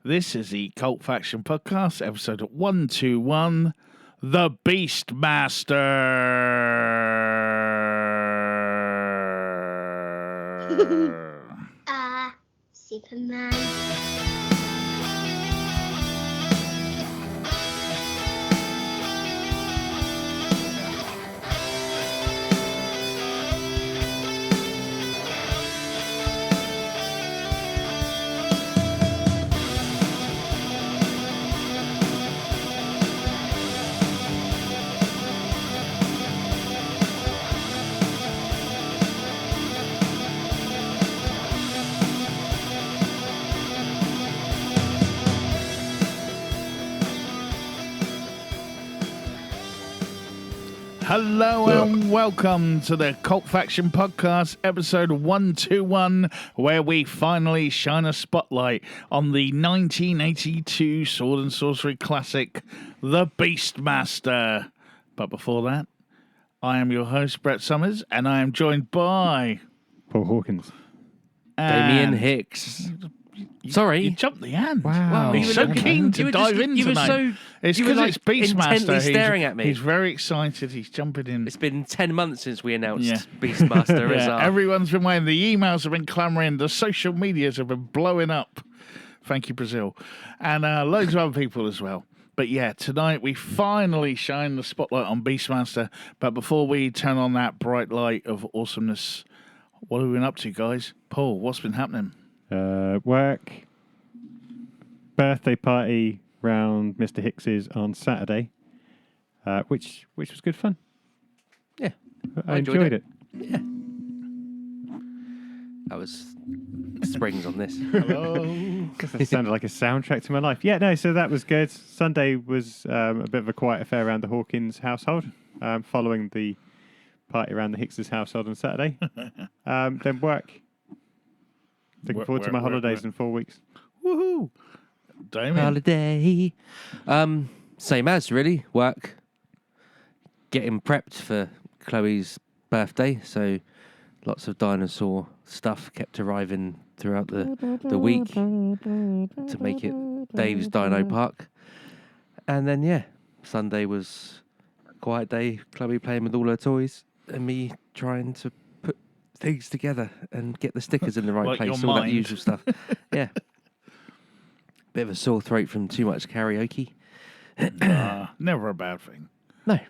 This is the Cult Faction Podcast, episode 121, The Beastmaster. Superman. Hello and welcome to the Cult Faction Podcast, episode 121, where we finally shine a spotlight on the 1982 sword and sorcery classic, The Beastmaster. But before that, I am your host, Brett Summers, and I am joined by... Paul Hawkins. Damien Hicks. Sorry. You jumped the hand. Wow. He's so keen to dive in tonight. It's because it's Beastmaster. Intently staring at me. He's very excited. He's jumping in. It's been 10 months since we announced Beastmaster as our... Everyone's been waiting. The emails have been clamoring. The social medias have been blowing up. Thank you, Brazil. And loads of other people as well. But yeah, tonight we finally shine the spotlight on Beastmaster. But before we turn on that bright light of awesomeness, what have we been up to, guys? Paul, what's been happening? Work, birthday party round Mr. Hicks's on Saturday, which was good fun. Yeah. I enjoyed it. Yeah. That was springs on this. Hello. That sounded like a soundtrack to my life. Yeah, no, so that was good. Sunday was a bit of a quiet affair around the Hawkins household, following the party around the Hicks's household on Saturday. Then work. Looking forward to my holidays in 4 weeks. Woohoo! Damien. Holiday. Same as, really. Work. Getting prepped for Chloe's birthday, so lots of dinosaur stuff kept arriving throughout the week to make it Dave's Dino Park. And then, yeah, Sunday was a quiet day. Chloe playing with all her toys and me trying to put things together and get the stickers in the right Like place, your all mind. that usual stuff. Yeah. Bit of a sore throat from too much karaoke. Never a bad thing. No,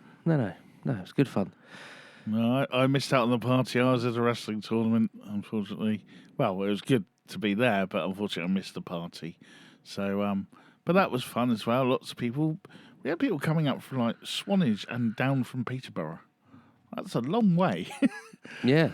it's good fun. No, I missed out on the party. I was at a wrestling tournament, unfortunately. Well, it was good to be there, but unfortunately I missed the party. So, but that was fun as well. Lots of people. We had people coming up from like Swanage and down from Peterborough. That's a long way. Yeah.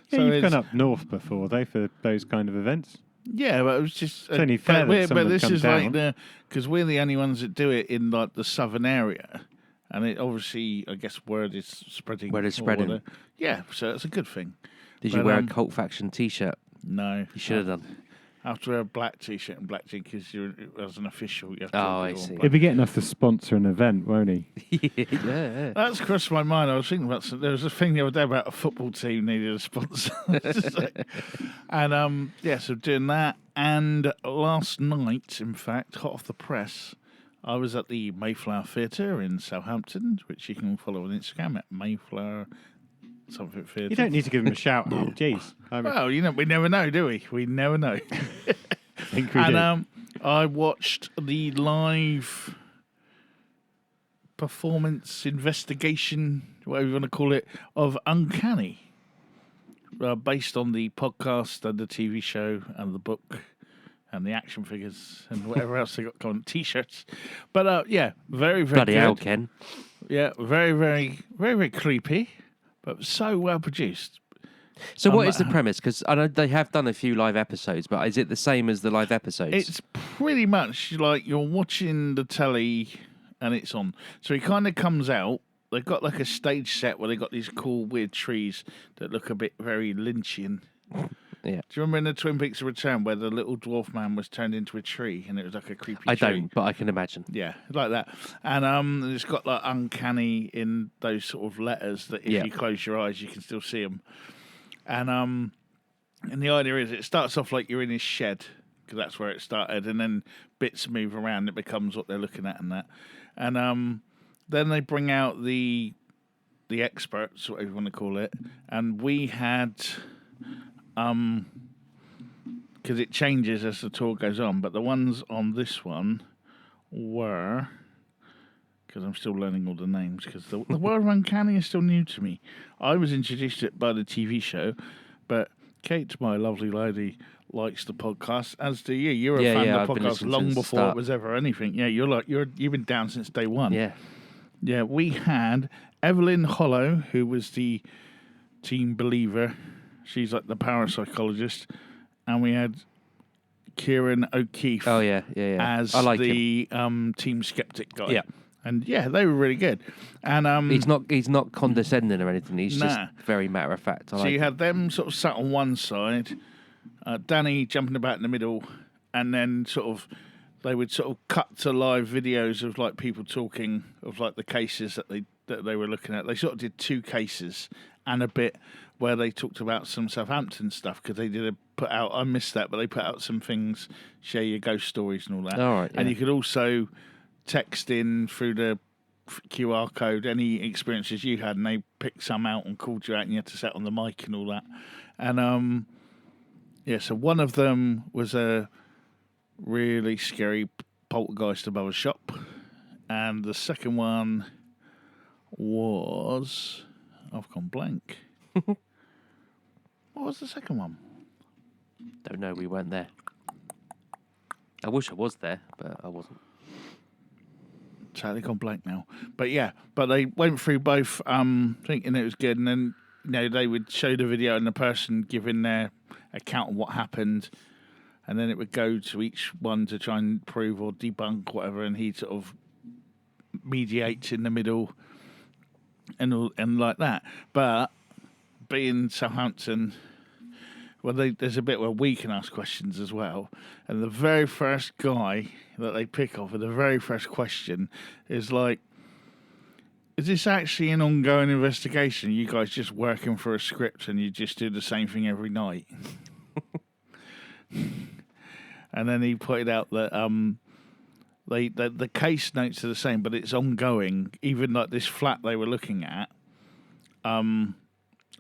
Yeah, So you've it's- gone up north before, though, for those kind of events. Yeah, but it was just... It's only fair that someone but this come is down. like the... Because we're the only ones that do it in like the southern area. And it obviously, I guess, word is spreading. Word is or spreading. whatever. Yeah, so it's a good thing. Did you But, wear a Cult Faction t-shirt? No. You should have done. I have to wear a black t-shirt and black jeans because as an official, you have to Oh, have I it all see. black. He'll be getting us to sponsor an event, won't he? Yeah. That's crossed my mind. I was thinking about there was a thing the other day about a football team needed a sponsor, and yeah, so doing that. And last night, in fact, hot off the press, I was at the Mayflower Theatre in Southampton, which you can follow on Instagram at Mayflower something Theatre. You don't need to give him a shout out. Jeez. Well, you know, we never know, do we? We never know. I think we do. And I watched the live performance investigation, whatever you want to call it, of Uncanny, based on the podcast and the TV show and the book and the action figures and whatever else they got on T-shirts. But yeah, very, very Bloody good. hell, Ken. Yeah, very, very, very, very creepy, but so well produced. So what is the premise? Because I know they have done a few live episodes, but is it the same as the live episodes? It's pretty much like you're watching the telly and it's on. So he kind of comes out. They've got like a stage set where they've got these cool, weird trees that look a bit very Lynchian. Yeah. Do you remember in the Twin Peaks of Return where the little dwarf man was turned into a tree and it was like a creepy I tree? don't, but I can imagine. Yeah, like that. And it's got like uncanny in those sort of letters that if Yeah. you close your eyes, you can still see them. And the idea is it starts off like you're in his shed because that's where it started, and then bits move around. It becomes what they're looking at and that, and then they bring out the experts, whatever you want to call it, and we had because it changes as the tour goes on, but the ones on this one were, because I'm still learning all the names, because the word uncanny is still new to me. I was introduced to it by the TV show, but Kate, my lovely lady, likes the podcast, as do you. You're a fan I've of the been podcast listening long since the before it start. was ever anything. Yeah, you've been down since day one. Yeah. Yeah, we had Evelyn Hollow, who was the team believer. She's like the parapsychologist. And we had Kieran O'Keefe Oh yeah. as I like him. the team skeptic guy. Yeah. And yeah, they were really good. And He's not condescending or anything. He's just Nah. very matter of fact. so you had them sort of sat on one side, Danny jumping about in the middle, and then sort of they would sort of cut to live videos of like people talking of like the cases that they were looking at. They sort of did 2 cases and a bit where they talked about some Southampton stuff, because they did put out. I missed that, but they put out some things, share your ghost stories and all that. All right, And yeah. you could also text in through the QR code any experiences you had, and they picked some out and called you out, and you had to set on the mic and all that. And so one of them was a really scary poltergeist above a shop, and the second one was, I've gone blank. What was the second one? Don't know. We weren't there. I wish I was there, but I wasn't. Totally gone blank now. But yeah, but they went through both, thinking it was good, and then they would show the video and the person giving their account of what happened, and then it would go to each one to try and prove or debunk whatever, and he'd sort of mediate in the middle and like that. But being Southampton, well, there's a bit where we can ask questions as well, and the very first guy that they pick off, and the very first question is like, is this actually an ongoing investigation? You guys just working for a script and you just do the same thing every night? And then he pointed out that the case notes are the same, but it's ongoing. Even like this flat they were looking at.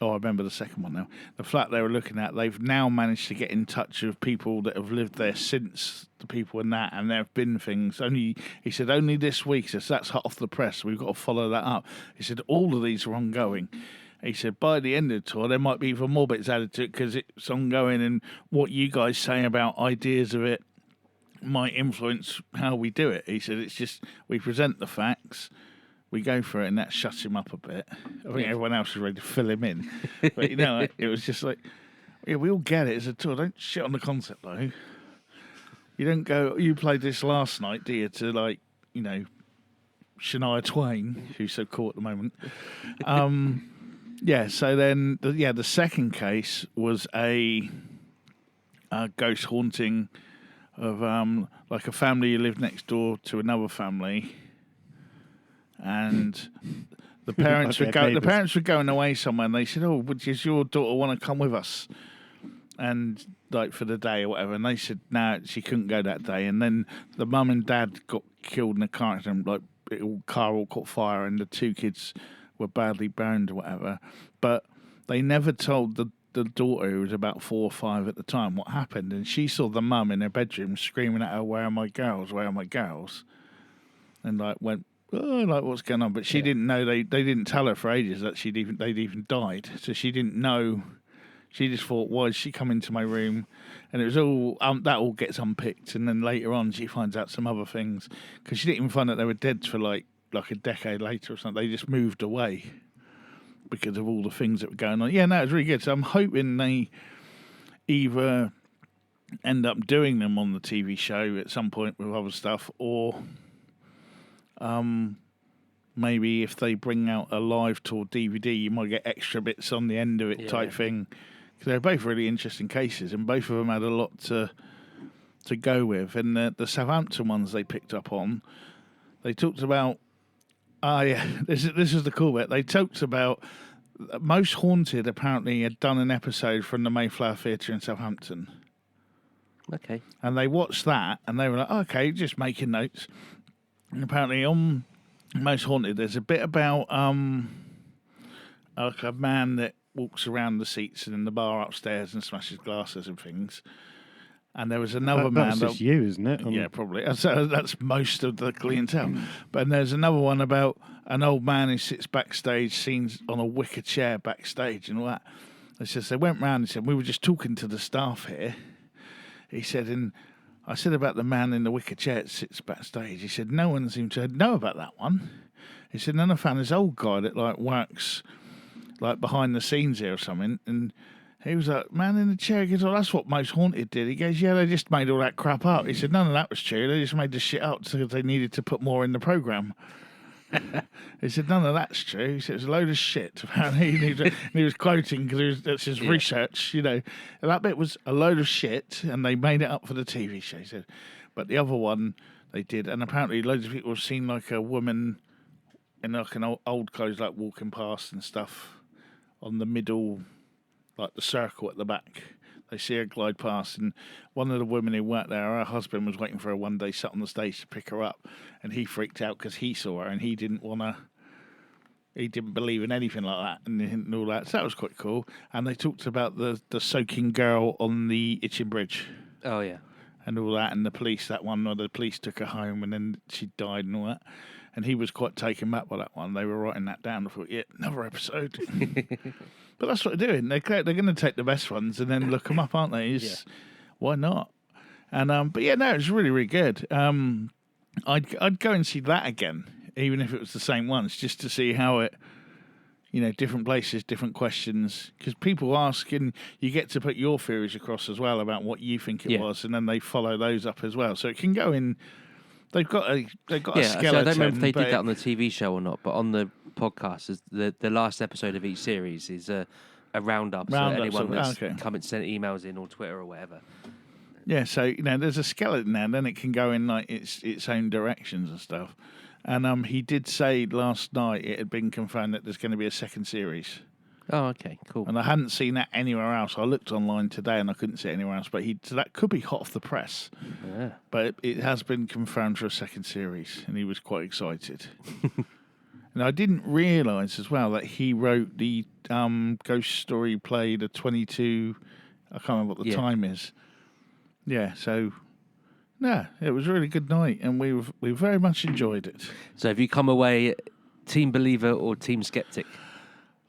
I remember the second one now. The flat they were looking at, they've now managed to get in touch with people that have lived there since the people in that, and there have been things. He said, only this week, so that's hot off the press. We've got to follow that up. He said, all of these are ongoing. He said, by the end of the tour, there might be even more bits added to it because it's ongoing, and what you guys say about ideas of it might influence how we do it. He said, it's just, we present the facts, we go for it, and that shuts him up a bit. I think everyone else is ready to fill him in. But, it was just like, yeah, we all get it as a tour. Don't shit on the concept, though. You don't go, you played this last night, do you, to, like, Shania Twain, who's so cool at the moment. So then, the second case was a ghost haunting of, like, a family who lived next door to another family. And the parents were going away somewhere, and they said, "Oh, does your daughter want to come with us?" And like for the day or whatever, and they said, "No, she couldn't go that day." And then the mum and dad got killed in a car accident, like car all caught fire, and the 2 kids were badly burned or whatever. But they never told the daughter, who was about 4 or 5 at the time, what happened, and she saw the mum in her bedroom screaming at her, "Where are my girls? Where are my girls?" And like went, "Oh, like what's going on?" But she didn't know. They didn't tell her for ages that they'd even died. So she didn't know. She just thought, "Why did she come into my room?" And it was all that all gets unpicked, and then later on she finds out some other things, because she didn't even find out they were dead for like a decade later or something. They just moved away because of all the things that were going on. Yeah, no, it was really good. So I'm hoping they either end up doing them on the TV show at some point with other stuff, or maybe if they bring out a live tour DVD, you might get extra bits on the end of it type thing. Because they're both really interesting cases, and both of them had a lot to go with. And the Southampton ones they picked up on, they talked about. This is the cool bit. They talked about Most Haunted apparently had done an episode from the Mayflower Theatre in Southampton. Okay. And they watched that, and they were like, okay, just making notes. And apparently on Most Haunted, there's a bit about like a man that walks around the seats and in the bar upstairs and smashes glasses and things. And there was another man. That's just you, isn't it? Yeah, probably. So that's most of the clientele. But there's another one about an old man who sits backstage, seen on a wicker chair backstage and all that. It says they went round and said, we were just talking to the staff here. He said, and I said about the man in the wicker chair that sits backstage. He said, no one seemed to know about that one. He said, then I found this old guy that like works like behind the scenes here or something. And he was like, man in the chair. He goes, oh, that's what Most Haunted did. He goes, yeah, they just made all that crap up. He said, none of that was true. They just made the shit up because they needed to put more in the programme. He said, none of that's true. He said, it's a load of shit. He was quoting because that's his research, you know. And that bit was a load of shit, and they made it up for the TV show, he said. But the other one, they did. And apparently loads of people have seen like a woman in like an old clothes, like walking past and stuff on the middle, like the circle at the back. They see her glide past, and one of the women who worked there, her husband was waiting for her one day, sat on the stage to pick her up, and he freaked out because he saw her, and he didn't believe in anything like that, and all that. So that was quite cool. And they talked about the soaking girl on the Itching Bridge. Oh, yeah. And all that, and the police, that one where the police took her home, and then she died and all that. And he was quite taken back by that one. They were writing that down. I thought, yeah, another episode. But that's what they're doing. They're going to take the best ones and then look them up, aren't they? Why not? And but yeah, no, it's really, really good. I'd go and see that again, even if it was the same ones, just to see how it, you know, different places, different questions. Because people ask, and you get to put your theories across as well about what you think it was, and then they follow those up as well. So it can go in. They've got a skeleton. So I don't remember if they did that on the TV show or not, but on the podcast, the last episode of each series is a roundup. So anyone that's come and sent emails in or Twitter or whatever. Yeah, so you know, there's a skeleton there, and then it can go in like its own directions and stuff. And he did say last night it had been confirmed that there's going to be a second series. Oh, okay, cool. And I hadn't seen that anywhere else. I looked online today and I couldn't see it anywhere else. But so that could be hot off the press. Yeah. But it has been confirmed for a second series, and he was quite excited. And I didn't realise as well that he wrote the ghost story play, the 22. I can't remember what the time is. Yeah, so yeah, it was a really good night, and we very much enjoyed it. So have you come away team believer or team skeptic?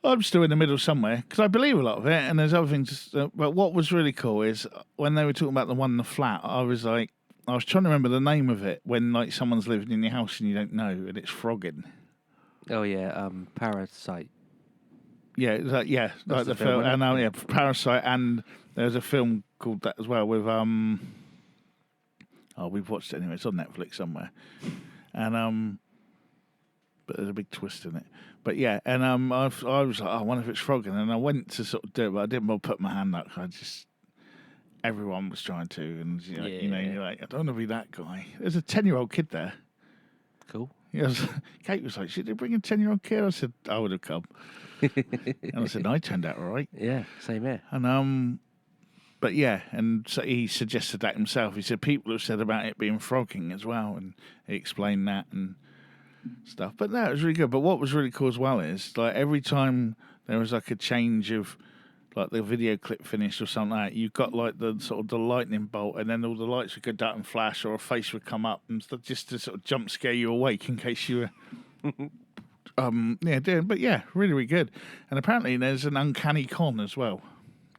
I'm still in the middle somewhere because I believe a lot of it, and there's other things. But what was really cool is when they were talking about the one in the flat, I was trying to remember the name of it when like someone's living in your house and you don't know, and it's frogging. Oh yeah, Parasite. Yeah, like the film, and Parasite, and there's a film called that as well with we've watched it anyway. It's on Netflix somewhere, and but there's a big twist in it. But yeah, and I was like, I wonder if it's frogging, and I went to sort of do it, but I didn't want to put my hand up. Everyone was trying to, and you're like, I don't want to be that guy. There's a 10-year-old kid there. Cool. Kate was like, should they bring a 10-year-old kid? I said, I would have come. And I said, I turned out all right. Yeah, same here. And but yeah, and so he suggested that himself. He said people have said about it being frogging as well, and he explained that and stuff. But no, it was really good. But what was really cool as well is like every time there was like a change of like the video clip finished or something like that, you got like the sort of the lightning bolt, and then all the lights would go dark and flash, or a face would come up and stuff, just to sort of jump scare you awake in case you were doing. But yeah, really, really good. And apparently there's an uncanny con as well.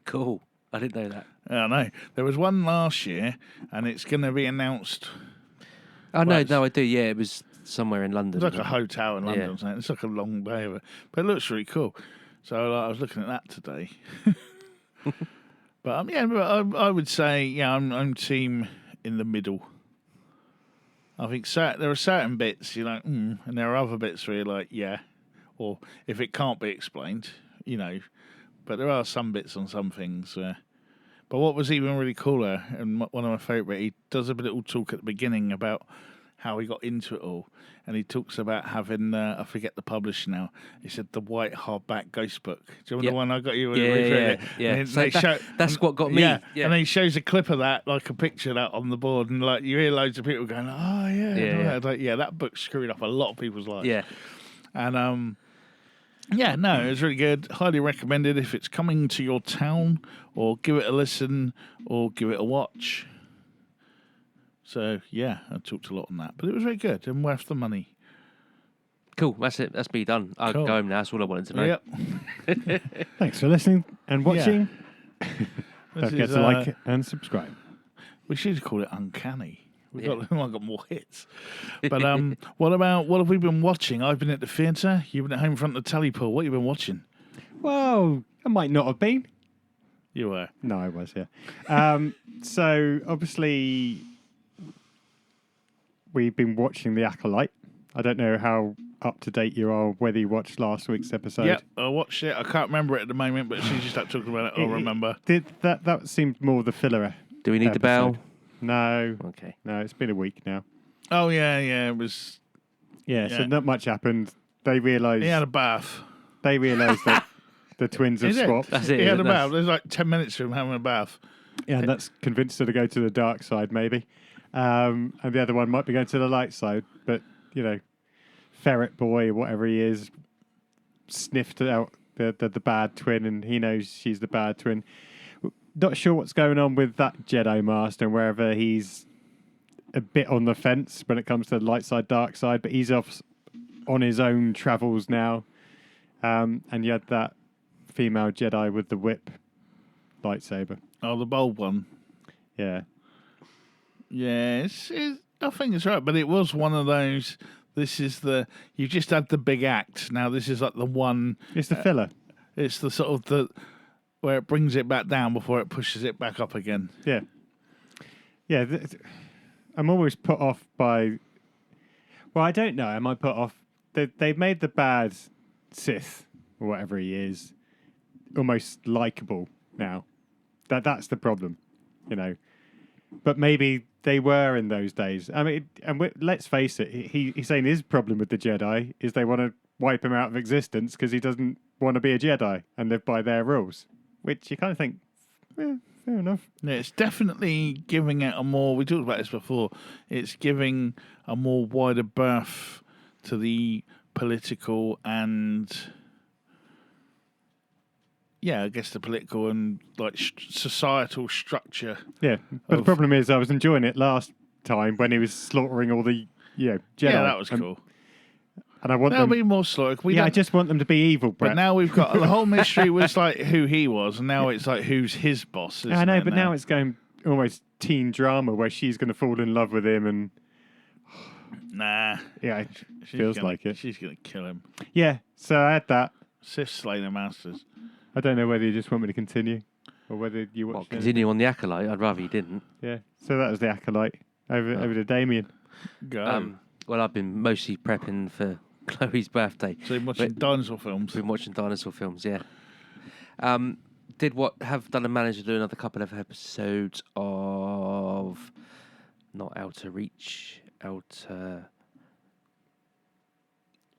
Cool. I didn't know that. I know. There was one last year, and it's going to be announced. Oh, no, I do. Yeah, it was somewhere in London. It's like a hotel in London. Yeah. It's like a long day of it. But it looks really cool. So I was looking at that today. But I would say, I'm team in the middle. I think there are certain bits you're like, and there are other bits where you're like, yeah. Or if it can't be explained, But there are some bits on some things where... But what was even really cooler, and one of my favourite, he does a little talk at the beginning about how he got into it all. And he talks about having, I forget the publisher now. He said the white hardback ghost book. Do you remember Yep. the one I got you? Yeah. And So that's what got me. Yeah. Yeah. And he shows a clip of that, like a picture of that on the board, and like you hear loads of people going, "Oh yeah, Yeah. Like, that book screwed up a lot of people's lives." Yeah. And yeah, no, it was really good. Highly recommended if it's coming to your town, or give it a listen, or give it a watch. So yeah, I talked a lot on that, but it was very good and worth the money. Cool. That's it. That's me done. I'll Cool. go home now. That's all I wanted to know. Yep. Thanks for listening and watching. This Don't forget is, to like and subscribe. We should call it Uncanny. We got more hits. But what have we been watching? I've been at the theatre. You've been at home in front of the telly pool. What have you been watching? Well, I might not have been. You were. No, I was, yeah. So, obviously, we've been watching The Acolyte. I don't know how up to date you are, whether you watched last week's episode. Yeah, I watched it. I can't remember it at the moment, but as soon as you start talking about it, I'll remember. That seemed more the filler. Do we need the bell? episode. No. Okay. No, it's been a week now. Oh, yeah, it was... Yeah, Yeah. so not much happened. They realised He had a bath. that the twins have He did. swapped. That's it. He had a That's- bath. There's like 10 minutes of him having a bath. Yeah, and that's convinced her to go to the dark side, maybe. And the other one might be going to the light side. But, Ferret Boy, whatever he is, sniffed out the bad twin, and he knows she's the bad twin. Not sure what's going on with that Jedi Master and wherever he's a bit on the fence when it comes to the light side, dark side, but he's off on his own travels now. And you had that female Jedi with the whip lightsaber. Oh, the bold one. Yeah. Yeah, I think it's right, but it was one of those. This is you just had the big act. Now this is like the one. It's the filler. It's the sort of where it brings it back down before it pushes it back up again. Yeah. Yeah. I'm always put off by. Well, I don't know. Am I put off? They've made the bad Sith, or whatever he is, almost likable now. That's the problem, But maybe they were in those days. I mean, let's face it. He's saying his problem with the Jedi is they want to wipe him out of existence because he doesn't want to be a Jedi and live by their rules. Which you kind of think, fair enough. Yeah, it's definitely giving it a more. We talked about this before. It's giving a more wider berth to the political and. Yeah, I guess the political and like societal structure. Yeah, but the problem is I was enjoying it last time when he was slaughtering all the Jedi. Yeah, that was cool. And I want There'll them. be more slaughter. I just want them to be evil, Brett. But now we've got the whole mystery was like who he was, and now it's like who's his boss. Isn't I know, it, but now it's going almost teen drama where she's going to fall in love with him, and nah, yeah, it she's feels gonna, like it. She's gonna kill him. Yeah, so I had that. Sith slain the masters. I don't know whether you just want me to continue or whether you watched it. Continue on the Acolyte. I'd rather you didn't. Yeah, so that was the Acolyte over to Damien. Go. Well, I've been mostly prepping for Chloe's birthday. So you're watching dinosaur films. Been watching dinosaur films, yeah. Have done and managed to do another couple of episodes of not Outer Reach, Outer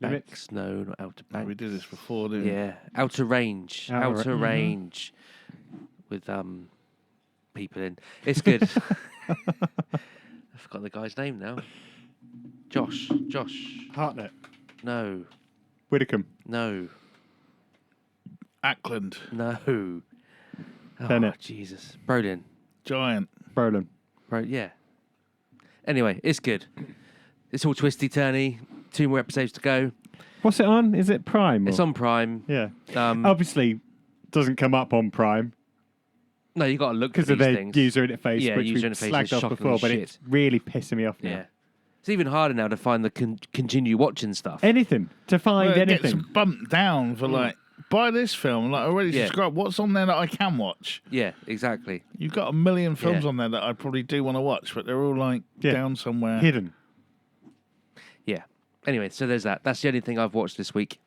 Limits? Banks, no, not Outer Oh, Banks. we did this before, didn't we? Yeah, Outer Range, Outer Range, with people in. It's good. I forgot the guy's name now. Josh. Hartnett. No. Widdicombe. No. Ackland. No. Oh, Bennett. Jesus. Brolin. Giant. Brolin. Yeah. Anyway, it's good. It's all twisty-turny. 2 more episodes to go. What's it on? Is it Prime? It's on Prime. Yeah. Um, Obviously, doesn't come up on Prime No, you got to look for because these of their things. user interface, Yeah, which user we interface slagged is off shocking before, as but shit. it's really pissing me off now. Yeah. It's even harder now to find the continue watching stuff. Anything to find Well, it gets anything. bumped down for like buy this film. Like already Yeah. subscribed. What's on there that I can watch? Yeah, exactly. You've got a million films Yeah. on there that I probably do want to watch, but they're all like Yeah. down somewhere. Hidden. Yeah. Anyway, so there's that. That's the only thing I've watched this week.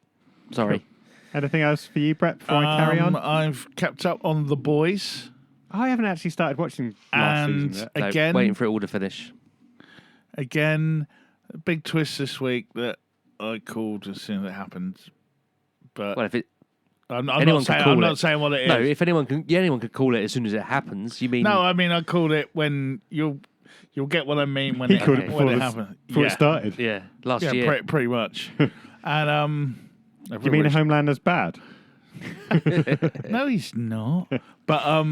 Sorry. Anything else for you, Brett? Before I carry on, I've kept up on The Boys, I haven't actually started watching last and season yet. No, again, waiting for it all to finish. Again, a big twist this week that I called as soon as it happened. But Well, if it I'm anyone not could call not it. saying what it is. No, if anyone could call it as soon as it happens. You mean No, I mean I called it when you'll get what I mean when He it called it when before, it happened. before it started. Yeah, last Yeah, year. pretty much. And You mean Homelander's bad? no, he's not. But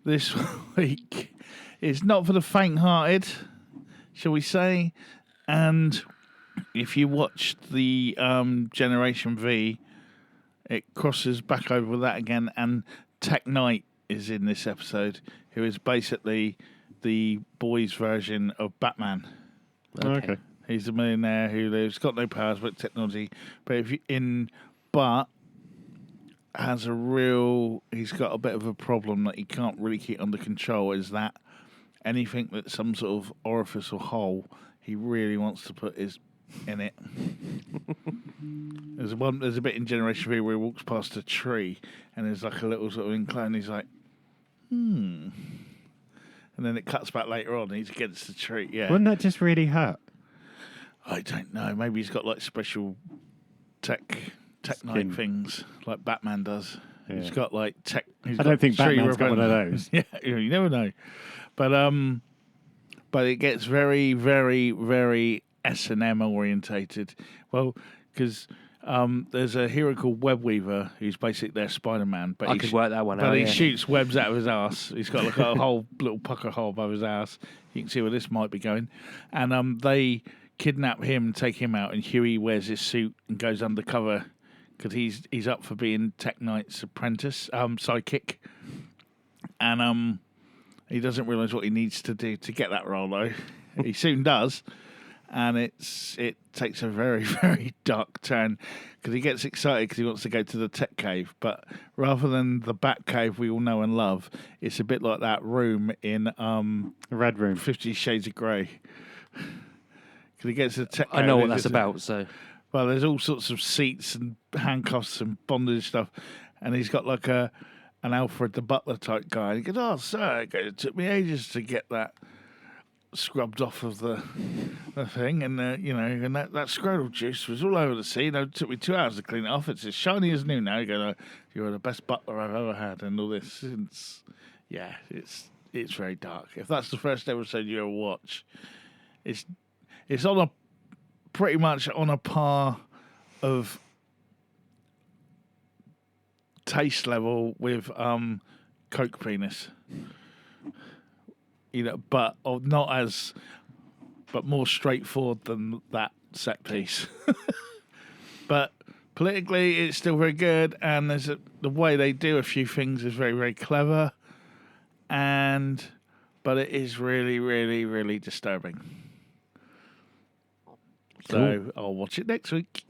this week is not for the faint-hearted, shall we say? And if you watched the Generation V, it crosses back over with that again. And Tech Knight is in this episode, who is basically the boys' version of Batman. Okay. He's a millionaire who lives, got no powers but technology. But if you he's got a bit of a problem that he can't really keep under control. Is that anything that's some sort of orifice or hole, he really wants to put his in it. There's a bit in Generation V where he walks past a tree and there's like a little sort of incline. And he's like, and then it cuts back later on. And he's against the tree. Yeah, Wouldn't that just really hurt? I don't know. Maybe he's got like special tech night things like Batman does. Yeah. He's got like tech. I don't think Batman's got one of those. Yeah, you never know. But it gets very, very, very S&M orientated. Well, because there's a hero called Webweaver who's basically their Spider-Man. But I could work that one out. But he yeah. shoots webs out of his ass. He's got like a whole little pucker hole above his ass. You can see where this might be going. And they kidnap him, take him out, and Huey wears his suit and goes undercover because he's up for being Tech Knight's apprentice, sidekick. And he doesn't realise what he needs to do to get that role, though. He soon does. And it takes a very, very dark turn because he gets excited because he wants to go to the tech cave. But rather than the Bat Cave we all know and love, it's a bit like that room in The Red Room. 50 Shades of Grey. Because he gets to the tech cave. I know what that's about. So Well, there's all sorts of seats and handcuffs and bondage stuff. And he's got like an Alfred the Butler type guy. And he goes, "Oh, sir, it took me ages to get that scrubbed off of the thing, and and that scrotal juice was all over the scene. It took me 2 hours to clean it off. It's as shiny as new now." You go, "You're the best butler I've ever had," and all this. It's very dark. If that's the first episode you ever watch, it's on pretty much on a par of taste level with Coke Penis. But more straightforward than that set piece. But politically, it's still very good, and the way they do a few things is very, very clever, but it is really, really, really disturbing. So I'll watch it next week.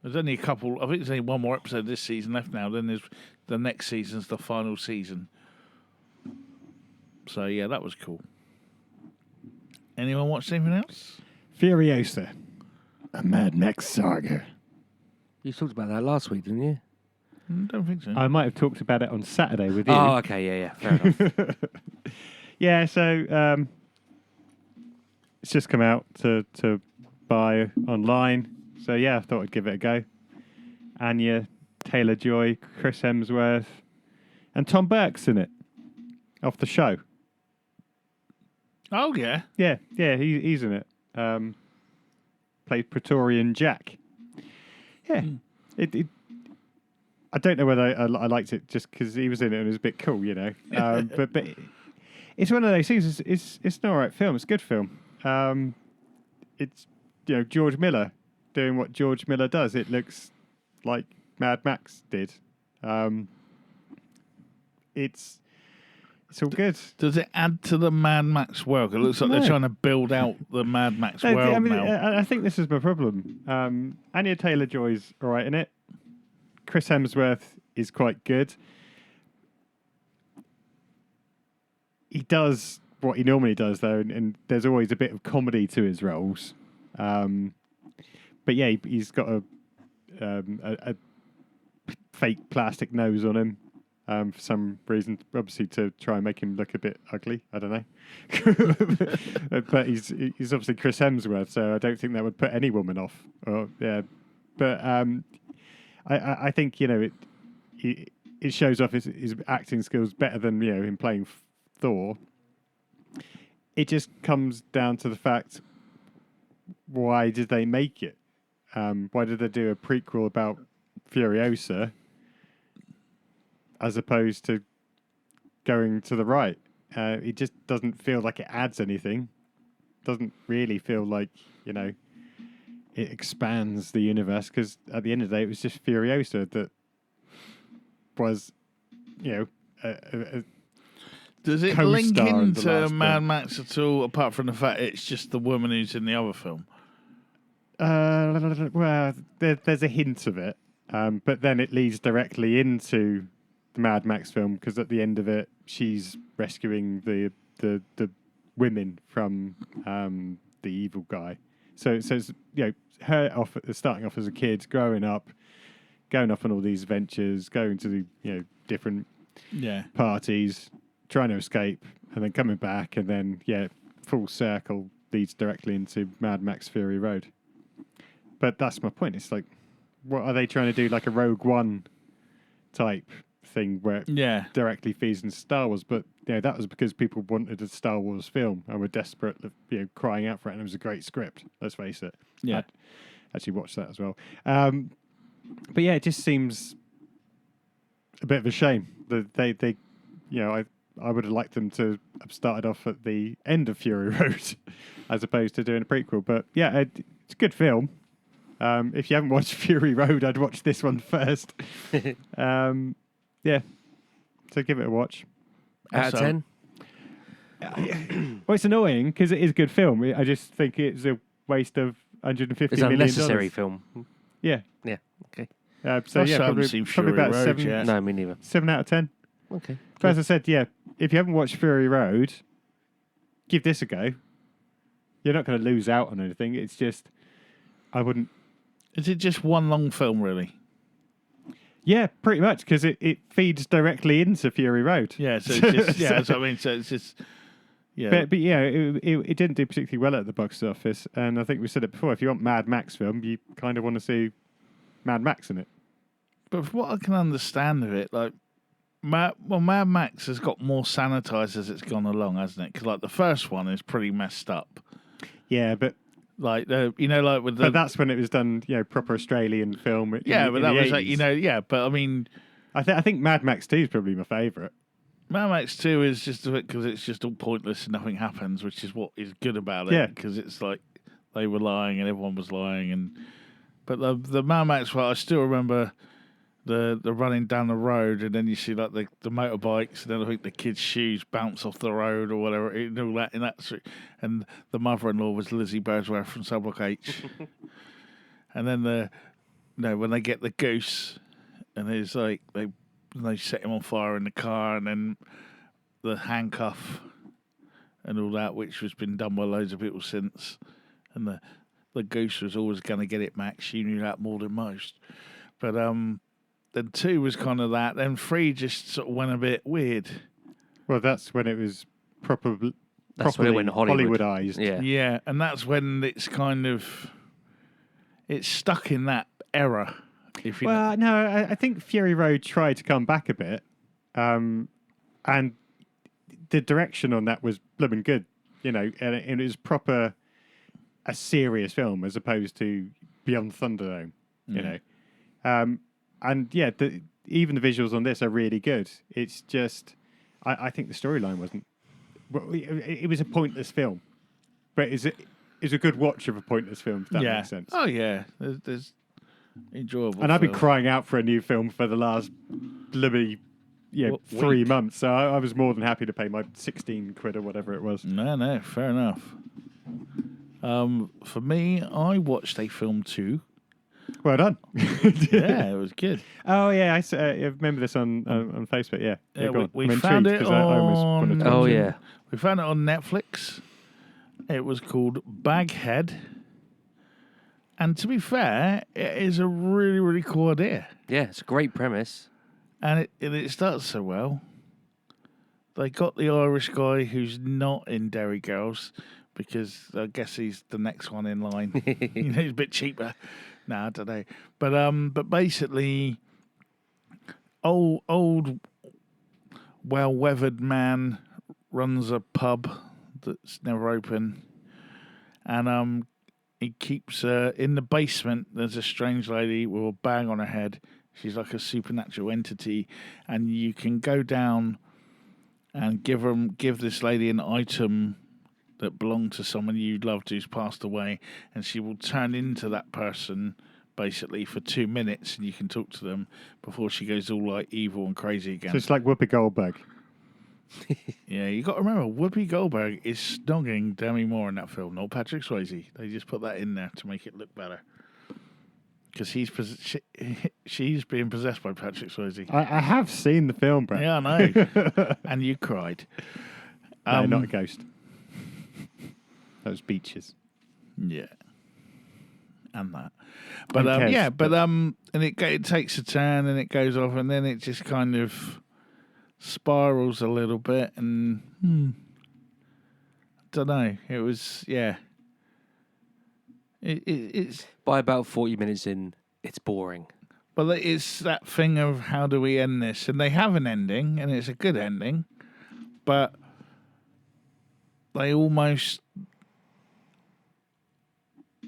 There's only a couple. I think there's only one more episode this season left now. Then there's the next season's the final season. So, yeah, that was cool. Anyone watch anything else? Furiosa. A Mad Max saga. you talked about that last week, didn't you? Don't think so. I might have talked about it on Saturday with you. Oh, okay, yeah, fair enough. Yeah, so it's just come out to buy online. So, yeah, I thought I'd give it a go. Anya Taylor-Joy, Chris Hemsworth, and Tom Burke's in it. Off the show. Oh, yeah. Yeah, he's in it. Played Praetorian Jack. Yeah, I don't know whether I liked it just because he was in it and it was a bit cool, but it's one of those things. It's an all right film. It's a good film. It's George Miller doing what George Miller does. It looks like Mad Max did. It's all good. Does it add to the Mad Max world? It looks like they're trying to build out the Mad Max world now. I think this is my problem. Anya Taylor-Joy's all right in it. Chris Hemsworth is quite good. He does what he normally does, though, and there's always a bit of comedy to his roles. But yeah, he's got a fake plastic nose on him. for some reason, obviously to try and make him look a bit ugly. I don't know. But he's obviously Chris Hemsworth, so I don't think that would put any woman off. But I think, it shows off his acting skills better than, him playing Thor. It just comes down to the fact, why did they make it? Why did they do a prequel about Furiosa as opposed to going to the right? It just doesn't feel like it adds anything. Doesn't really feel like, it expands the universe, because at the end of the day, it was just Furiosa that was, Does it link into Mad Max at all, apart from the fact it's just the woman who's in the other film? Well, there's a hint of it, but then it leads directly into the Mad Max film, because at the end of it, she's rescuing the women from the evil guy. So it's her starting off as a kid, growing up, going off on all these adventures, going to the different parties, trying to escape, and then coming back, and then full circle leads directly into Mad Max Fury Road. But that's my point. It's like, what are they trying to do? Like a Rogue One type thing where it directly feeds into Star Wars? But that was because people wanted a Star Wars film and were desperate, crying out for it. And it was a great script. Let's face it. Yeah, I'd actually watched that as well. But it just seems a bit of a shame that they I would have liked them to have started off at the end of Fury Road as opposed to doing a prequel. But it's a good film. If you haven't watched Fury Road, I'd watch this one first. So give it a watch. Out of 10? Well, it's annoying because it is a good film. I just think it's a waste of $150 It's million. an unnecessary film. Yeah. Yeah, okay. So probably about Road 7. yet. No, me neither. 7 out of 10. Okay. But as I said, if you haven't watched Fury Road, give this a go. You're not going to lose out on anything. It's just, I wouldn't. Is it just one long film, really? Yeah, pretty much, because it feeds directly into Fury Road. Yeah, so it's just, that's what I mean. So it's just, But it didn't do particularly well at the box office, and I think we said it before. If you want Mad Max film, you kind of want to see Mad Max in it. But from what I can understand of it, like, Mad Max has got more sanitized as it's gone along, hasn't it? Because the first one is pretty messed up. Yeah, but with the. But that's when it was done, proper Australian film. But that was 80s. But I mean, I think Mad Max 2 is probably my favourite. Mad Max 2 is just because it's just all pointless and nothing happens, which is what is good about it. Yeah. Because it's like they were lying and everyone was lying, but the Mad Max one, I still remember the running down the road, and then you see the motorbikes, and then I think the kids' shoes bounce off the road or whatever, and all that in that street. And the mother-in-law was Lizzie Beresworth from Subblock H. And then when they get the goose, and it's like they set him on fire in the car, and then the handcuff and all that, which has been done by loads of people since. And the goose was always going to get it, Max. She knew that more than most. But then 2 was kind of that. Then 3 just sort of went a bit weird. Well, that's when it was properly when it went Hollywood. Hollywoodized. Yeah. Yeah, and that's when it's kind of it's stuck in that era. No, I think Fury Road tried to come back a bit, and the direction on that was blooming good, and it was proper a serious film as opposed to Beyond Thunderdome, and even the visuals on this are really good. It's just, I think the storyline wasn't. Well, it was a pointless film, but it's a good watch of a pointless film. If that makes sense. Oh yeah, there's enjoyable. And I've been crying out for a new film for the last bloody 3 months. So I was more than happy to pay my 16 quid or whatever it was. No, fair enough. For me, I watched a film too. Well done. Yeah, it was good. Oh yeah, I remember this on Facebook. Yeah, go on. We I'm found intrigued it 'cause I almost wanted to Oh watch it. yeah. We found it on Netflix. It was called Baghead. And to be fair, it is a really, really cool idea. Yeah, it's a great premise. and it starts so well. They got the Irish guy who's not in Derry Girls because I guess he's the next one in line. He's a bit cheaper. No, I don't know. But basically, old well-weathered man runs a pub that's never open, and he keeps in the basement. There's a strange lady with a bag on her head. She's like a supernatural entity, and you can go down and give this lady an item that belonged to someone you loved who's passed away, and she will turn into that person basically for 2 minutes, and you can talk to them before she goes all like evil and crazy again. So it's like Whoopi Goldberg. Yeah, you got to remember, Whoopi Goldberg is snogging Demi Moore in that film, not Patrick Swayze. They just put that in there to make it look better. Because she's being possessed by Patrick Swayze. I have seen the film, Brett. Yeah, I know. And you cried. No, not a ghost. Those beaches. Yeah. And that. But Who cares? and it takes a turn and it goes off, and then it just kind of spirals a little bit, and I don't know. It was it's By about 40 minutes in, it's boring. but it's that thing of how do we end this, and they have an ending, and it's a good ending, but they almost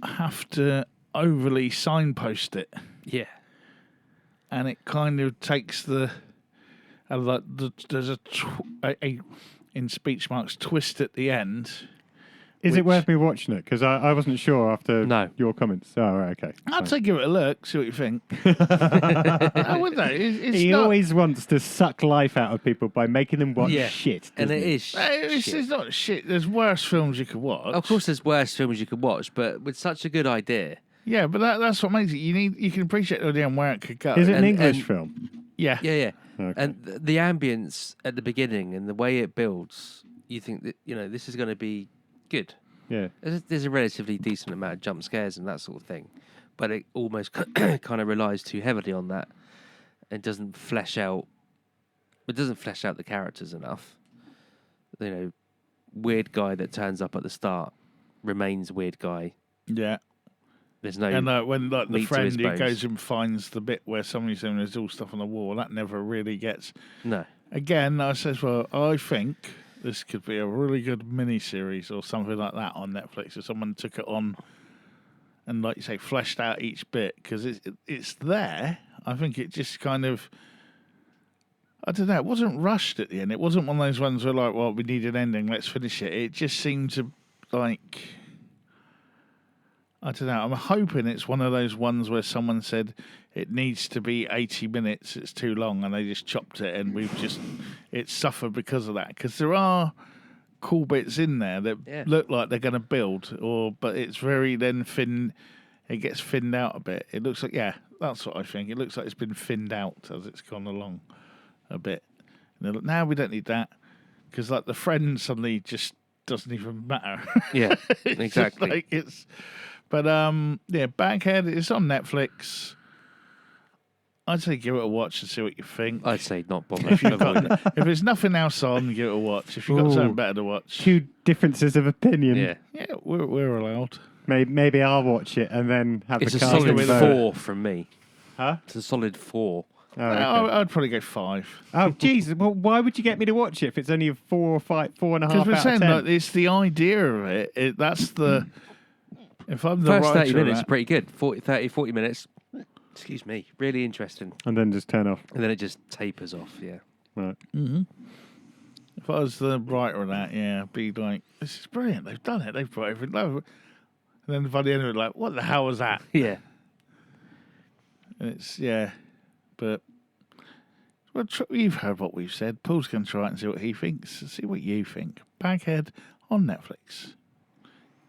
have to overly signpost it. Yeah. And it kind of takes there's a in speech marks twist at the end. Is it Which- worth me watching it? Because I wasn't sure after No. your comments. Oh, right, okay. I'd Fine. say give it a look, see what you think. I would though. It's He not, always wants to suck life out of people by making them watch Yeah. shit. And doesn't it he? is it's shit. not shit. There's worse films you could watch. Of course, there's worse films you could watch, but with such a good idea. Yeah, but that's what makes it. You can appreciate the idea and where it could go. Is it an and- English and- film? Yeah. Yeah, yeah. Okay. And the ambience at the beginning and the way it builds, you think that, this is going to be good. Yeah. There's a relatively decent amount of jump scares and that sort of thing, but it almost kind of relies too heavily on that. It doesn't flesh out. It doesn't flesh out the characters enough. Weird guy that turns up at the start remains weird guy. Yeah. There's no. And when the meat to friend his who bones. goes and finds the bit where somebody's saying there's all stuff on the wall, that never really gets. No. Again, I says, well, I think this could be a really good mini-series or something like that on Netflix. If someone took it on and, like you say, fleshed out each bit, because it's there. I think it just kind of, I don't know, it wasn't rushed at the end. It wasn't one of those ones where, like, well, we need an ending, let's finish it. It just seemed to, like, I don't know. I'm hoping it's one of those ones where someone said it needs to be 80 minutes. It's too long, and they just chopped it, and it's suffered because of that. Because there are cool bits in there that look like they're going to build, but it's very then thin. It gets thinned out a bit. It looks like that's what I think. It looks like it's been thinned out as it's gone along a bit. And they're like, now we don't need that because like the friend suddenly just doesn't even matter. Yeah, It's just exactly. like it's. But Baghead, it's on Netflix. I'd say give it a watch and see what you think. I'd say not bother. If, you've Avoid it. got, if there's nothing else on, give it a watch. If you've got Ooh. something better to watch, Two differences of opinion. Yeah. yeah, we're allowed. Maybe I'll watch it and then have It's the a cast solid vote. 4 from me. Huh? It's a solid 4. Oh, okay. I'd probably go 5. Oh, Jesus. Well, why would you get me to watch it if it's only a 4 or 5, 4.5 Because out we're of saying 10? like it's the idea of it. That's the. If I'm the First writer 30 of minutes that- are pretty good. 40 minutes. Excuse me. Really interesting. And then just turn off. And then it just tapers off, yeah. Right. If I was the writer of that, yeah, I'd be like, this is brilliant. They've done it. They've brought everything over. And then by the end of it, like, what the hell was that? Yeah. And it's, but well, you've heard what we've said. Paul's going to try it and see what he thinks. See what you think. Baghead on Netflix.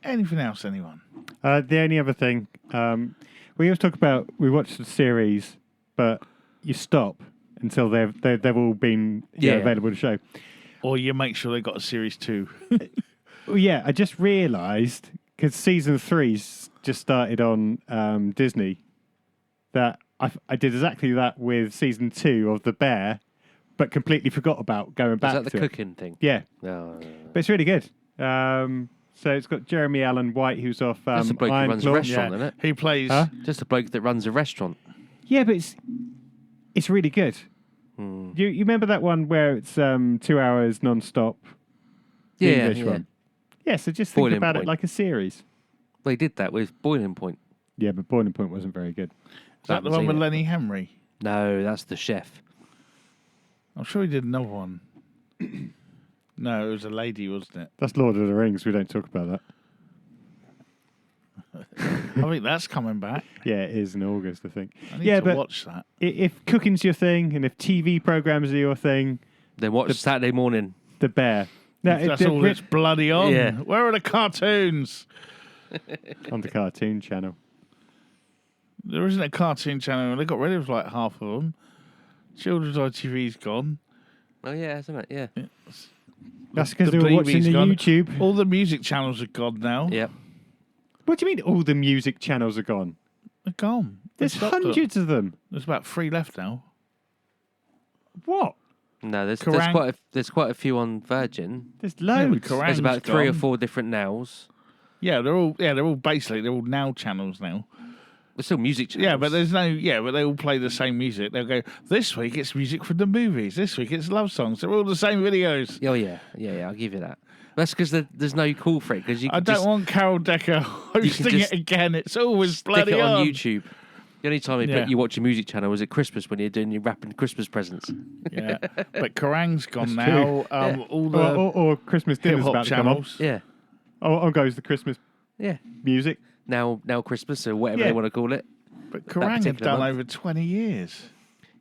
Anything else, anyone? The only other thing, we always talk about, we watch the series, but you stop until they've all been available to show. Or you make sure they got a series 2. Well, yeah, I just realised, because season 3's just started on Disney, that I did exactly that with season 2 of The Bear, but completely forgot about going back Is that the to it. cooking thing? Yeah, No. but it's really good. So it's got Jeremy Allen White, who's off That's the bloke who Iron runs a Claw. restaurant, isn't it? He plays. Huh? Just a bloke that runs a restaurant. Yeah, but it's really good. You remember that one where it's 2 hours non-stop? The Yeah, English yeah. one. Yeah, so just think Boiling about Point. it like a series. They did that with Boiling Point. Yeah, but Boiling Point wasn't very good. Is that the one with Lenny Henry? No, that's the chef. I'm sure he did another one. No, it was a lady, wasn't it? That's Lord of the Rings. We don't talk about that. I think that's coming back. Yeah, it is in August, I think. I need Yeah, to but watch that. if cooking's your thing and if TV programs are your thing, Then watch Saturday morning. The Bear. No, That's all that's bloody on. Yeah. Where are the cartoons? on the Cartoon Channel. There isn't a cartoon channel. They got rid of like half of them. Children's ITV's gone. Oh, yeah, isn't it? Yeah. That's because The they were watching BB's the gone. YouTube. All the music channels are gone now. Yep. What do you mean all the music channels are gone? They're gone. They There's stopped them. hundreds of them. There's about 3 left now. What? No, there's Kerrang! quite a few on Virgin. There's Yeah, loads. but Kerrang! There's about Kerrang's 3 or gone. 4 different nows. Yeah, they're all basically they're all now channels now. There's still music channels. Yeah, but but they all play the same music. They'll go, this week it's music from the movies. This week it's love songs. They're all the same videos. Oh, yeah, I'll give you that. That's because there's no call for it. Because I don't want Carol Decker hosting just it again. It's always stick bloody it on on. YouTube. The only time Yeah. you watch a music channel is at Christmas when you're doing your wrapping Christmas presents. Yeah, but Kerrang's gone That's now. true. All the Or Christmas hip dinner's hop about to come on. channels. Yeah, On goes the Christmas yeah. music. Now Christmas or whatever Yeah. they want to call it. But that Kerrang have particular done month. over 20 years.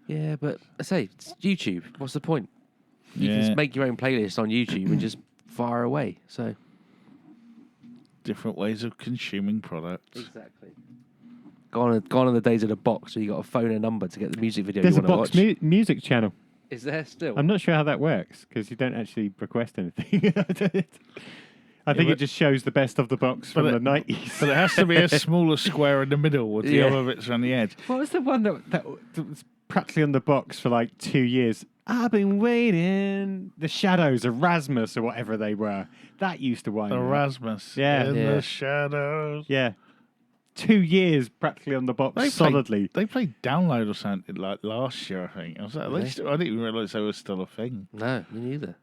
Yeah, but I say it's YouTube. What's the point? You can Yeah. just make your own playlist on YouTube and just fire away. So Different ways of consuming products. exactly. Gone are the days of the box where you got to phone a number to get the music video There's a you want box to watch. music channel. Is there still? I'm not sure how that works because you don't actually request anything. I think but- it just shows the best of the box from But the it- 90s. But it has to be a smaller square in the middle with the Yeah. other bits on the edge. What was the one that was practically on the box for like 2 years? I've been waiting. The Shadows, Erasmus, or whatever they were. That used to wind me up. Erasmus. Yeah. In Yeah. the shadows. Yeah. 2 years practically on the box, solidly. They played Download or something like last year, I think. I was like, Really? I didn't even realise they were still a thing. No, me neither.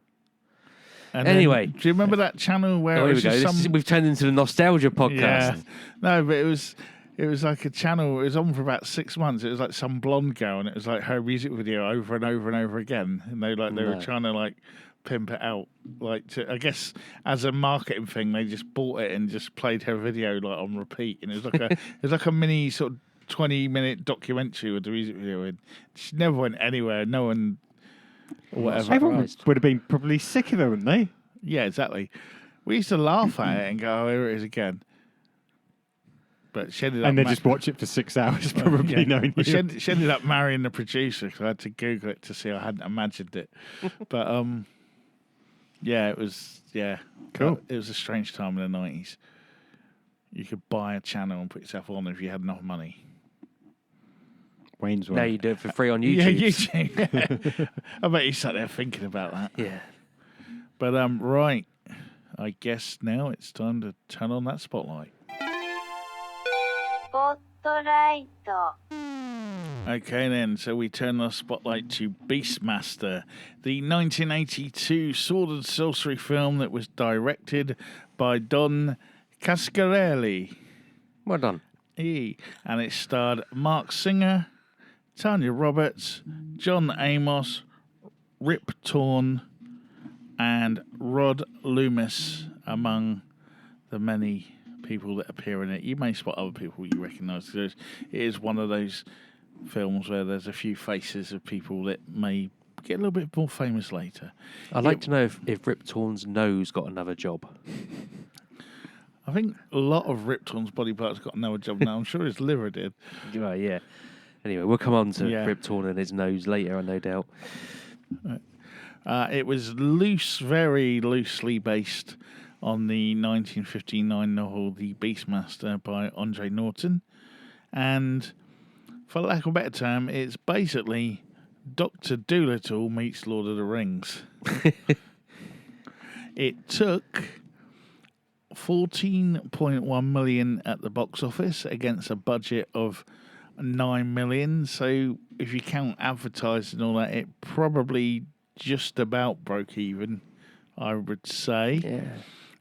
And Anyway. do you remember that channel where Oh, it here we was go. just We've turned into the nostalgia podcast. Yeah. No, but it was like a channel. It was on for about 6 months. It was like some blonde girl, and it was like her music video over and over and over again. And they were No. trying to like pimp it out, like to, I guess as a marketing thing, they just bought it and just played her video like on repeat. And it was like a mini sort of 20-minute documentary with the music video in. She never went anywhere. No one, or whatever. Everyone would have been probably sick of it, wouldn't they? Yeah, exactly. We used to laugh at it and go, "Oh, here it is again." But she ended up And then just watch it for 6 hours, probably knowing Well, you. she ended up marrying the producer because I had to Google it to see I hadn't imagined it. But yeah, it was Cool. It was a strange time in the 90s. You could buy a channel and put yourself on if you had enough money. Wayne's Now World. you do it for free on Yeah, YouTube. YouTube. I bet you sat there thinking about that. Yeah. But right, I guess now it's time to turn on that spotlight. スポットライト Okay, then, so we turn our spotlight to Beastmaster, the 1982 sword and sorcery film that was directed by Don Cascarelli. Well done. And it starred Mark Singer, Tanya Roberts, John Amos, Rip Torn, and Rod Loomis, among the many people that appear in it. You may spot other people you recognise. It is one of those films where there's a few faces of people that may get a little bit more famous later. I'd like to know if Rip Torn's nose got another job. I think a lot of Rip Torn's body parts got another job now. I'm sure his liver did. Right, yeah. Anyway, we'll come on to Yeah. Rip Torn and his nose later, no doubt. It was very loosely based on the 1959 novel The Beastmaster by Andre Norton. And for lack of a better term, it's basically Dr. Dolittle meets Lord of the Rings. It took 14.1 million at the box office against a budget of 9 million. So if you count advertising and all that, it probably just about broke even, I would say. Yeah.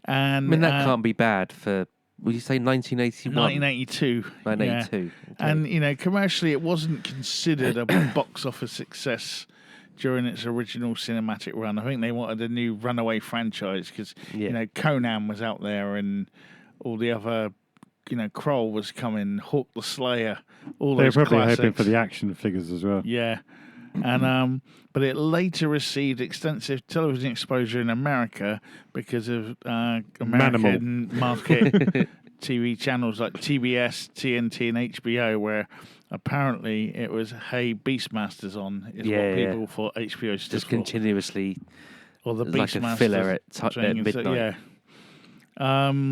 And I mean, that can't be bad for, would you say 1981? 1982. 1982. Yeah. Okay. And, you know, commercially, it wasn't considered a box office success during its original cinematic run. I think they wanted a new runaway franchise because, you know, Conan was out there and all the other, you know, Kroll was coming, Hawk the Slayer, all They were those probably classics. hoping for the action figures as well. Yeah. And but it later received extensive television exposure in America because of American market TV channels like TBS, TNT, and HBO, where apparently it was "Hey, Beastmaster's on" is what people thought HBO stood just for. continuously, Or the like Beastmaster a filler at midnight. Yeah.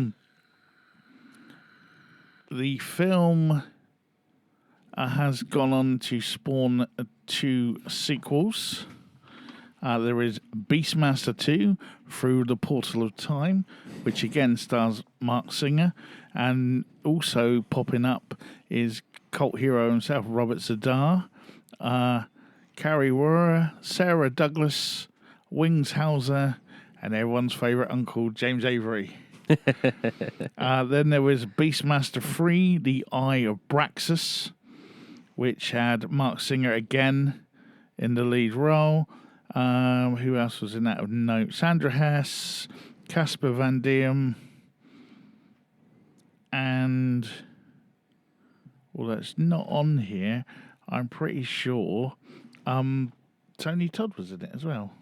The film has gone on to spawn 2 sequels. There is Beastmaster 2, Through the Portal of Time, which again stars Mark Singer. And also popping up is cult hero himself, Robert Zadar, Carrie Wurra, Sarah Douglas, Wings Hauser, and everyone's favourite uncle, James Avery. Then there was Beastmaster 3, The Eye of Braxus, which had Mark Singer again in the lead role. Who else was in that of note? Sandra Hess, Casper Van Diem, and well, that's not on here. I'm pretty sure Tony Todd was in it as well.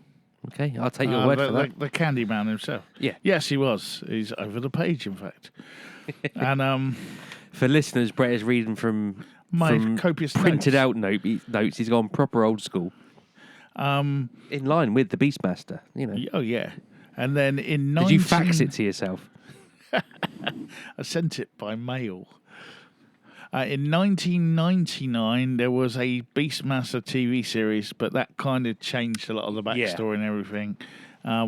Okay, I'll take your word for that. The Candyman himself. Yeah. Yes, he was. He's over the page, in fact. And for listeners, Brett is reading from copious printed notes. out notes. He's gone proper old school. In line with the Beastmaster, you know. Oh, yeah. And then in Did you fax it to yourself? I sent it by mail. In 1999, there was a Beastmaster TV series, but that kind of changed a lot of the backstory and everything,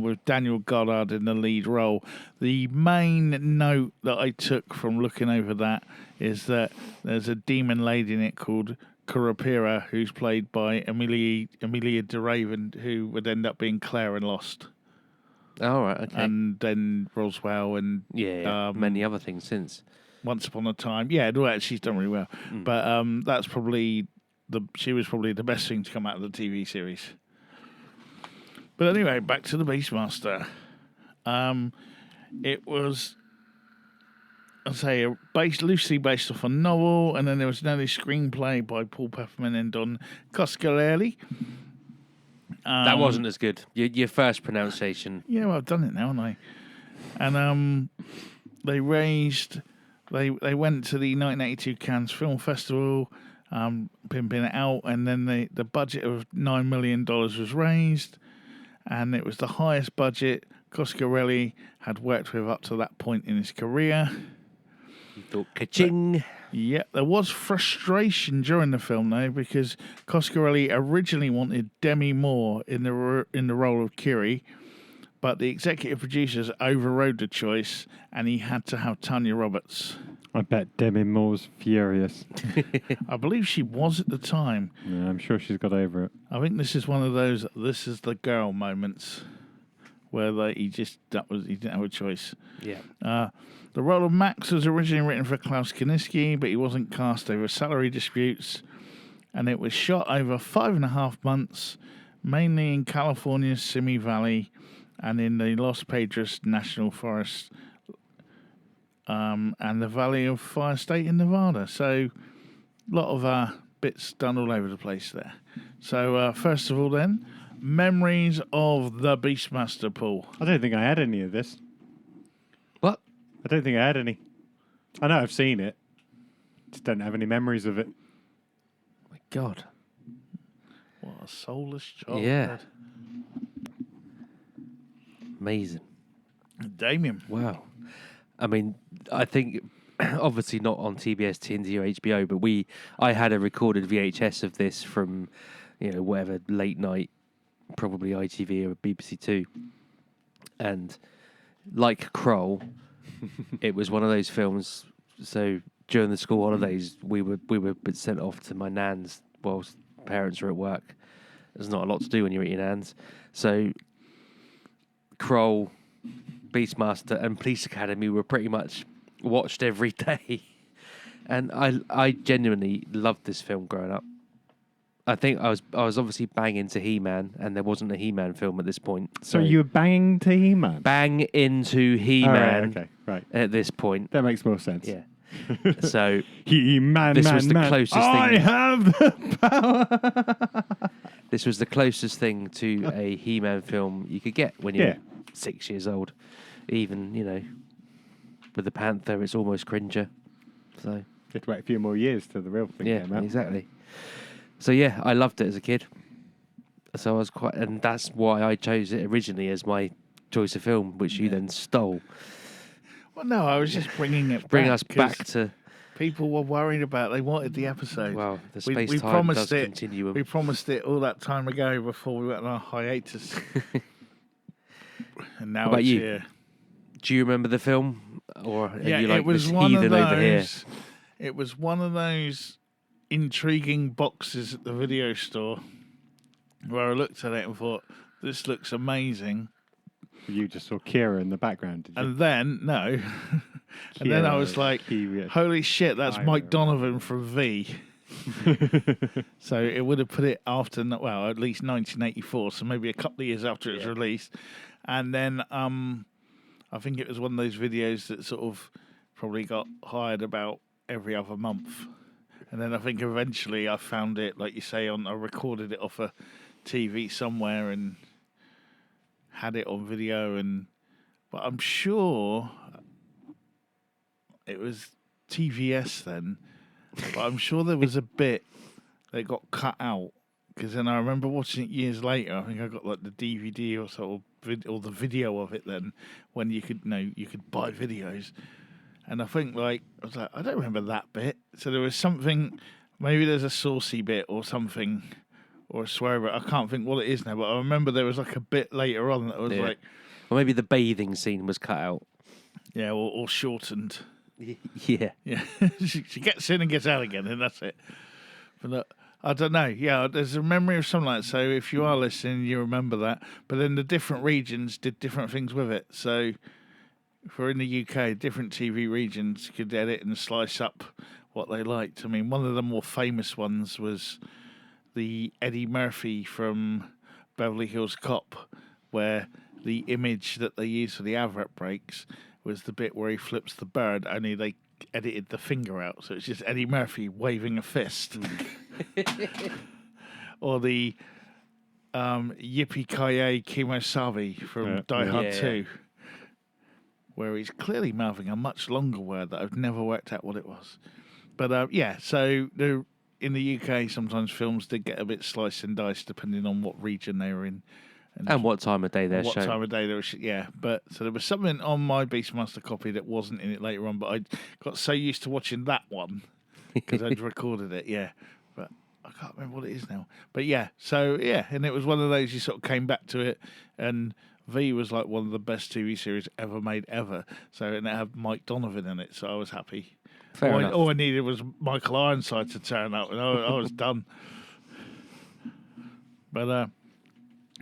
with Daniel Goddard in the lead role. The main note that I took from looking over that is that there's a demon lady in it called Kurapira, who's played by Amelia DeRaven, who would end up being Claire in Lost. Oh, right, okay. And then Roswell and many other things since. Once Upon a Time. Yeah, no, she's done really well. But that's probably she was probably the best thing to come out of the TV series. But anyway, back to the Beastmaster. It was, I'd say, loosely based off a novel, and then there was an early screenplay by Paul Pepperman and Don Coscarelli. That wasn't as good. Your first pronunciation. Yeah, well, I've done it now, haven't I? And they raised... They went to the 1982 Cannes Film Festival, pimping it out, and then the budget of $9 million was raised, and it was the highest budget Coscarelli had worked with up to that point in his career. You thought, ka-ching! Yeah, there was frustration during the film, though, because Coscarelli originally wanted Demi Moore in the role of Kiri, but the executive producers overrode the choice, and he had to have Tanya Roberts. I bet Demi Moore's furious. I believe she was at the time. Yeah, I'm sure she's got over it. I think this is one of those "this is the girl" moments where he didn't have a choice. Yeah. The role of Max was originally written for Klaus Kinski, but he wasn't cast over salary disputes, and it was shot over 5.5 months, mainly in California's Simi Valley and in the Los Padres National Forest and the Valley of Fire State in Nevada. So a lot of bits done all over the place there. So first of all then, memories of the Beastmaster, Paul. I don't think I had any of this. What? I don't think I had any. I know I've seen it. Just don't have any memories of it. My God. What a soulless child. Yeah. Amazing. Damien. Wow. I mean, I think obviously not on TBS, TNT, or HBO, but I had a recorded VHS of this from, whatever late night, probably ITV or BBC Two, and like Kroll, it was one of those films. So during the school holidays, we were sent off to my nan's whilst parents were at work. There's not a lot to do when you're at your nan's, so Kroll, Beastmaster, and Police Academy were pretty much watched every day, and I genuinely loved this film growing up. I think I was obviously banging to He-Man, and there wasn't a He-Man film at this point. So you were banging to He-Man? Bang into He-Man right. at this point. That makes more sense. Yeah. So He-Man, this was the closest thing. I have the power. This was the closest thing to a He-Man film you could get when you're 6 years old. Even, with the Panther, it's almost cringer. So You have to wait a few more years till the real thing came out. exactly. So yeah, I loved it as a kid. So I was and that's why I chose it originally as my choice of film, which you then stole. Well, no, I was just bringing it Bring back us back to. people were worried about. They wanted the episode. Well, the we space time promised does it. continuum. We promised it all that time ago before we went on our hiatus. And now What about it's you? here. Do you remember the film, or are Yeah, you like it was this one of heathen over here? those. It was one of those intriguing boxes at the video store where I looked at it and thought, "This looks amazing." You just saw Kira in the background, did you? And then no, and then I was like, "Holy shit, that's Mike Donovan from V." So it would have put it after, well, at least 1984, so maybe a couple of years after it was released. And then I think it was one of those videos that sort of probably got hired about every other month. And then I think eventually I found it, like you say, I recorded it off a TV somewhere and had it on video. But I'm sure it was TVS then. But I'm sure there was a bit that got cut out, because then I remember watching it years later. I think I got like the DVD or sort of or the video of it then, when you could you could buy videos. And I think I was like, I don't remember that bit. So there was something, maybe there's a saucy bit or something, or a swear bit. I can't think what it is now, but I remember there was like a bit later on that was like, or maybe the bathing scene was cut out. yeah, or shortened. Yeah. Yeah, she gets in and gets out again, and that's it. But I don't know. Yeah, there's a memory of something like that. So if you are listening, you remember that. But then the different regions did different things with it. So if we're in the UK, different TV regions could edit and slice up what they liked. I mean, one of the more famous ones was the Eddie Murphy from Beverly Hills Cop, where the image that they used for the advert breaks was the bit where he flips the bird, only they edited the finger out. So it's just Eddie Murphy waving a fist. Or the Yippee-ki-yay Kimosabe from Die Hard 2, where he's clearly mouthing a much longer word that I've never worked out what it was. But so in the UK, sometimes films did get a bit sliced and diced depending on what region they were in. And what time of day they're what showing. time of day they were but so there was something on my Beastmaster copy that wasn't in it later on, but I got so used to watching that one because I'd recorded it, but I can't remember what it is now. But and it was one of those, you sort of came back to it, and V was like one of the best TV series ever made ever. So, and it had Mike Donovan in it, so I was happy. Fair enough. All I needed was Michael Ironside to turn up, and I was done. But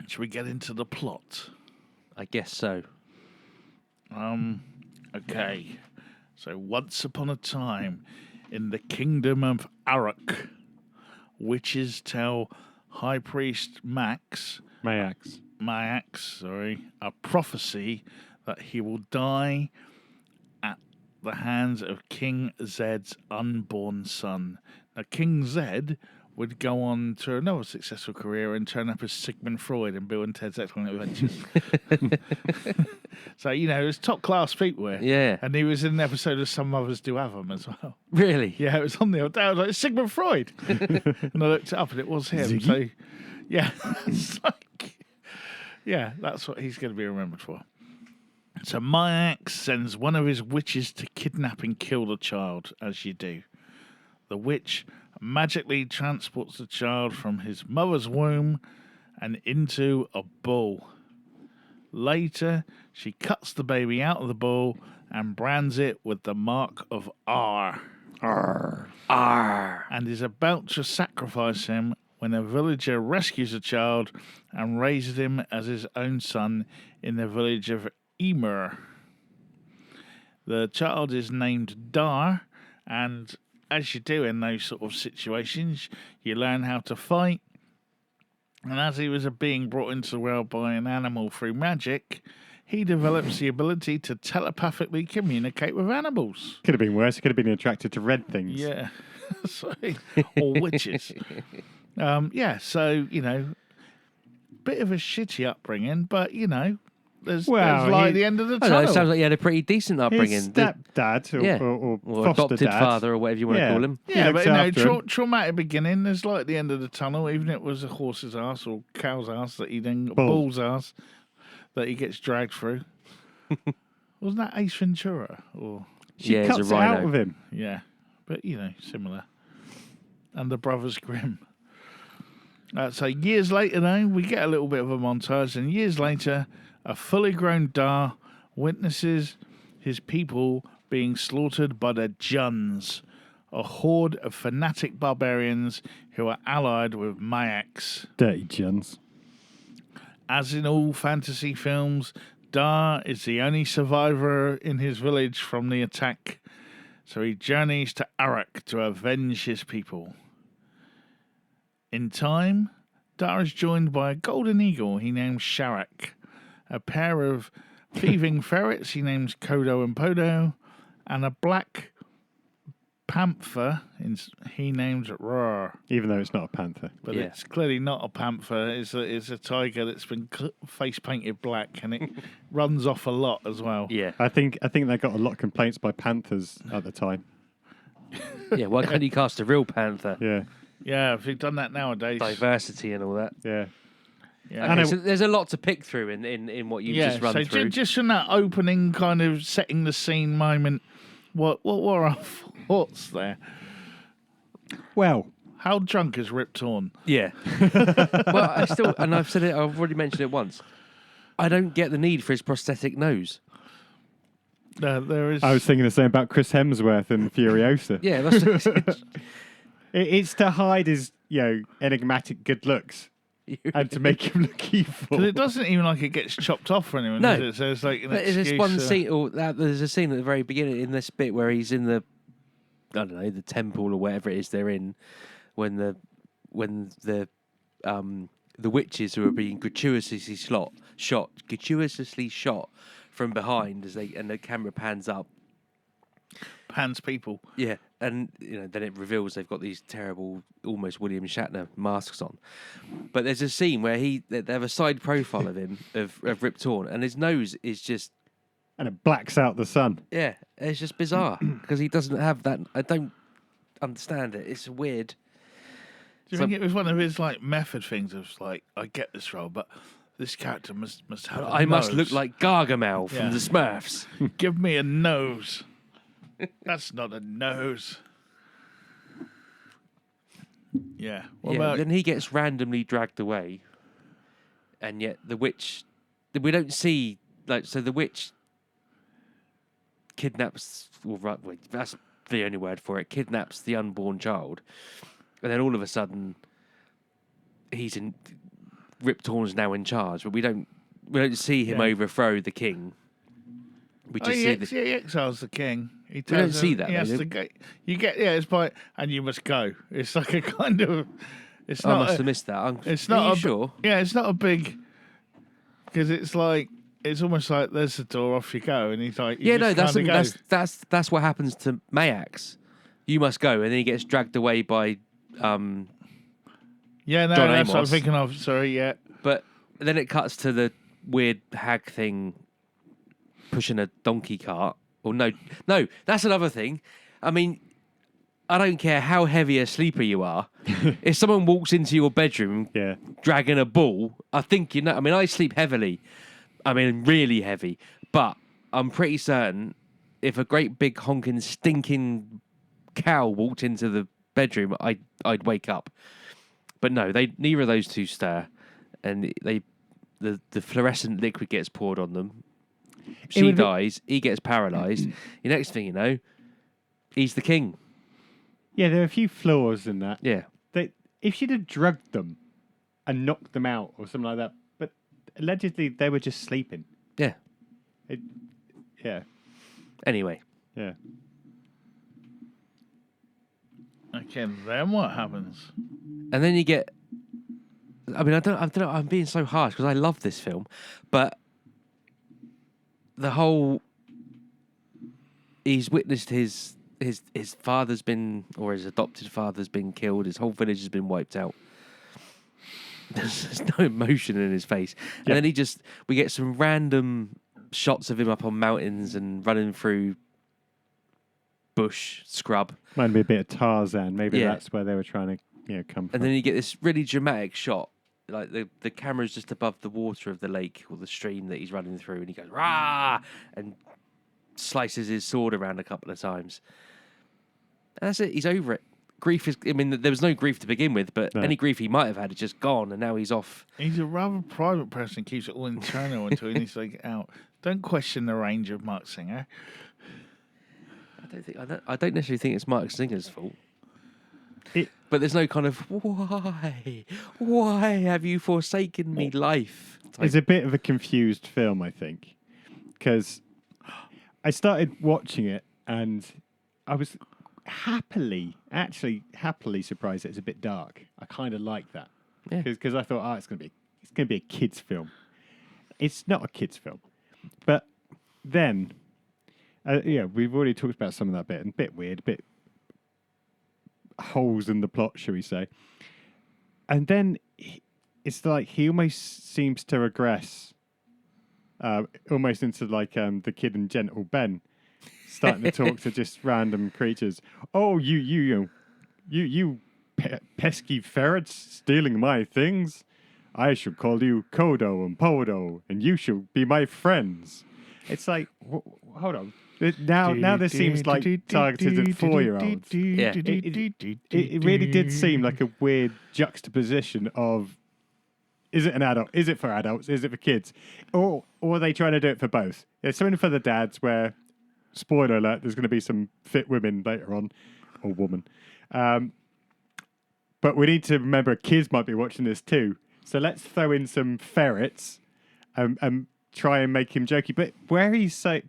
should we get into the plot? I guess so. Okay. So once upon a time, in the kingdom of Arak, witches tell High Priest Max, a prophecy that he will die at the hands of King Zed's unborn son. Now, King Zed would go on to another successful career and turn up as Sigmund Freud in Bill and Ted's Excellent Adventures. So, it was top-class people here. Yeah. And he was in an episode of Some Mothers Do Have 'Em as well. Really? Yeah, it was on the old day. I was like, it's Sigmund Freud. And I looked it up and it was him. Ziggy? So, yeah. It's like, yeah, that's what he's going to be remembered for. So Myax sends one of his witches to kidnap and kill the child, as you do. The witch magically transports the child from his mother's womb and into a bull. Later, she cuts the baby out of the bull and brands it with the mark of R. R. And is about to sacrifice him when a villager rescues the child and raises him as his own son in the village of Emer. The child is named Dar, and as you do in those sort of situations, you learn how to fight. And as he was being brought into the world by an animal through magic, he develops the ability to telepathically communicate with animals. Could have been worse. He could have been attracted to red things. Yeah. Sorry. Or witches. So, bit of a shitty upbringing, but, there's light at the end of the I tunnel. know, it sounds like he had a pretty decent upbringing. His stepdad or or foster adopted dad. father or whatever you want to call him. Yeah, He but looks after him. traumatic beginning. There's light at the end of the tunnel, even if it was a horse's ass or cow's ass that he then bull's ass that he gets dragged through. Wasn't that Ace Ventura? Or She Yeah, cuts he's it a out rhino. of him. yeah, but similar. And the Brothers Grimm. So years later, though, we get a little bit of a montage, and years later, a fully grown Dar witnesses his people being slaughtered by the Juns, a horde of fanatic barbarians who are allied with Myax. Dirty Juns. As in all fantasy films, Dar is the only survivor in his village from the attack, so he journeys to Arak to avenge his people. In time, Dar is joined by a golden eagle he names Sharak, a pair of thieving ferrets he names Kodo and Podo, and a black panther he names Rar. Even though it's not a panther. But Yeah. it's clearly not a panther. It's a tiger that's been face painted black, and it runs off a lot as well. Yeah. I think they got a lot of complaints by panthers at the time. Yeah, why can't you cast a real panther? Yeah. Yeah, if you've done that nowadays. Diversity and all that. Yeah. Yeah. Okay, so there's a lot to pick through in what you've just run so through. just from that opening kind of setting the scene moment, what were our thoughts there? Well, How drunk is Rip Torn? Yeah. Well, I've said it, I've already mentioned it once. I don't get the need for his prosthetic nose. There is. I was thinking the same about Chris Hemsworth and Furiosa. Yeah, that's It's to hide his, enigmatic good looks and to make him look evil. Because it doesn't even like it gets chopped off or anything, No. does it? So it's like an There's this excuse, one scene, there's a scene at the very beginning in this bit where he's in the, I don't know, the temple or whatever it is they're in, when the witches who are being gratuitously shot from behind and the camera pans up. Pans people. Yeah, and then it reveals they've got these terrible, almost William Shatner masks on. But there's a scene where they have a side profile of him of Rip Torn, and his nose is just And it blacks out the sun. it's just bizarre because he doesn't have that. I don't understand it. It's weird. Do you think it was one of his method things of I get this role, but this character must have. I must look like Gargamel from Yeah. the Smurfs. Give me a nose. That's not a nose. Yeah. What about? Then he gets randomly dragged away, and yet the witch. We don't see the witch kidnaps. Well, wait, that's the only word for it. Kidnaps the unborn child, and then all of a sudden, Rip Torn's now in charge, but we don't see him overthrow the king. We just see he exiles the king. He don't tells see him that, He has though, to go. You get it's by and you must go. It's like a kind of. It's I not. must have missed that. It's Are not you a, sure? Yeah, it's not a big. Because it's almost like there's the door, off you go, and he's like, you Yeah, just no, kinda go. that's what happens to Mayax. You must go, and then he gets dragged away by. Yeah, no, John that's what I'm Amos. thinking of. Sorry, yeah. But then it cuts to the weird hag thing pushing a donkey cart. Or no, that's another thing. I mean, I don't care how heavy a sleeper you are. If someone walks into your bedroom Yeah. dragging a bull, I think I mean, I sleep heavily. I mean, really heavy. But I'm pretty certain if a great big honking stinking cow walked into the bedroom, I'd wake up. But no, neither of those two stir, and the fluorescent liquid gets poured on them. She dies. He gets paralysed. The next thing you know, he's the king. Yeah, there are a few flaws in that. Yeah. If she'd have drugged them and knocked them out or something like that, but allegedly they were just sleeping. Yeah. Yeah. Anyway. Yeah. Okay, then what happens? And then you get. I mean, I don't know. I'm being so harsh because I love this film, but the whole. He's witnessed his father's been, or his adopted father's been killed. His whole village has been wiped out. There's no emotion in his face. And then we get some random shots of him up on mountains and running through bush scrub. Might be a bit of Tarzan. Maybe that's where they were trying to, come from. And then you get this really dramatic shot. Like the camera's just above the water of the lake or the stream that he's running through, and he goes, rah! And slices his sword around a couple of times. And that's it. He's over it. Grief is... I mean, there was no grief to begin with, but any grief he might have had is just gone, and now he's off. He's a rather private person, keeps it all internal until he needs to get out. Don't question the range of Mark Singer. I don't necessarily think it's Mark Singer's fault. But there's no kind of, why have you forsaken me life? It's a bit of a confused film, I think, because I started watching it and I was happily surprised that it's a bit dark. I kind of like that because I thought, it's going to be a kids' film. It's not a kids' film, but then, we've already talked about some of that bit, and a bit weird, a bit holes in the plot, shall we say? And then it's like he almost seems to regress, almost into like the Kid and Gentle Ben, starting to talk to just random creatures. Oh, you pesky ferrets stealing my things! I shall call you Kodo and Podo, and you shall be my friends. It's like, hold on. Now this seems like targeted at 4-year-olds. Yeah. It really did seem like a weird juxtaposition of, is it an adult? Is it for adults? Is it for kids? Or are they trying to do it for both? There's something for the dads where, spoiler alert, there's going to be some fit women later on, or woman. But we need to remember kids might be watching this too. So let's throw in some ferrets and try and make him jokey. But where he's so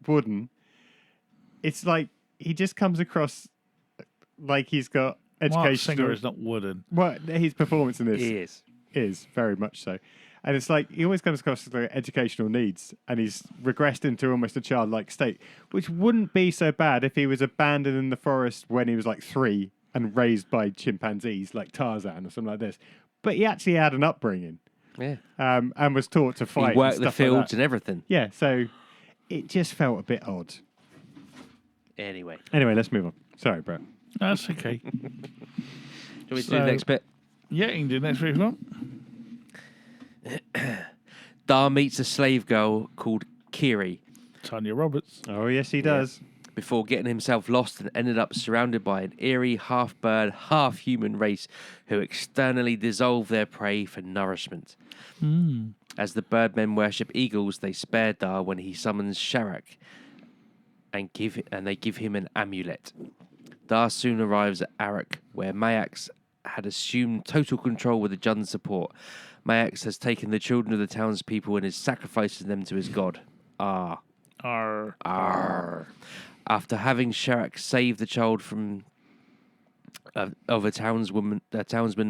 wooden, it's like he just comes across like he's got education. Mark Singer is not wooden. Well, his performance in this He is very much so. And it's like he always comes across as like educational needs, and he's regressed into almost a childlike state, which wouldn't be so bad if he was abandoned in the forest when he was like 3 and raised by chimpanzees like Tarzan or something like this. But he actually had an upbringing. Yeah. And was taught to fight. He worked the like fields that. and everything. Yeah, so it just felt a bit odd. Anyway, let's move on. Sorry, bro. That's okay. do you want me to do the next bit? Yeah, you can do next week if you want. Dar meets a slave girl called Kiri Tanya Roberts. Oh, yes, he does. before getting himself lost and ended up surrounded by an eerie half-bird, half-human race who externally dissolve their prey for nourishment. As the birdmen worship eagles, they spare Dar when he summons Sharak and they give him an amulet. Dar soon arrives at Arak, where Mayax had assumed total control with the Jund's support. Mayax has taken the children of the townspeople and is sacrificing them to his god. Arr. After having Sharak save the child from of a townsman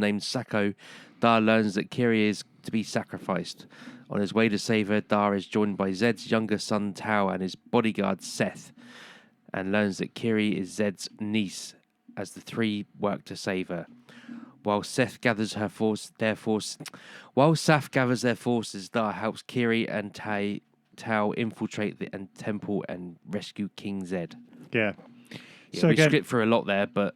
named Sako, Dar learns that Kiri is to be sacrificed. On his way to save her, Dar is joined by Zed's younger son Tao and his bodyguard Seth, and learns that Kiri is Zed's niece, as the three work to save her. While Seth gathers their forces, Dar helps Kiri and Tao infiltrate the temple and rescue King Zed. Yeah. Yeah, So we again, skipped through a lot there, but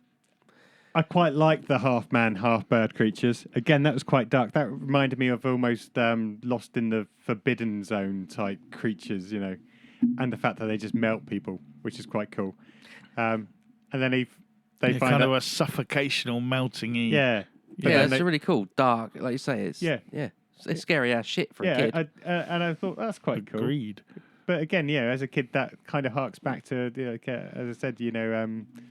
I quite like the half man, half bird creatures. Again, that was quite dark. That reminded me of almost Lost in the Forbidden Zone type creatures, you know, and the fact that they just melt people, which is quite cool. And then they find kind out, of a suffocational melting. yeah, but Yeah, then it's really cool. Dark, like you say. It's Yeah. It's scary ass shit for a kid. and I thought that's quite cool. Agreed. But again, as a kid, that kind of harks back to, as I said,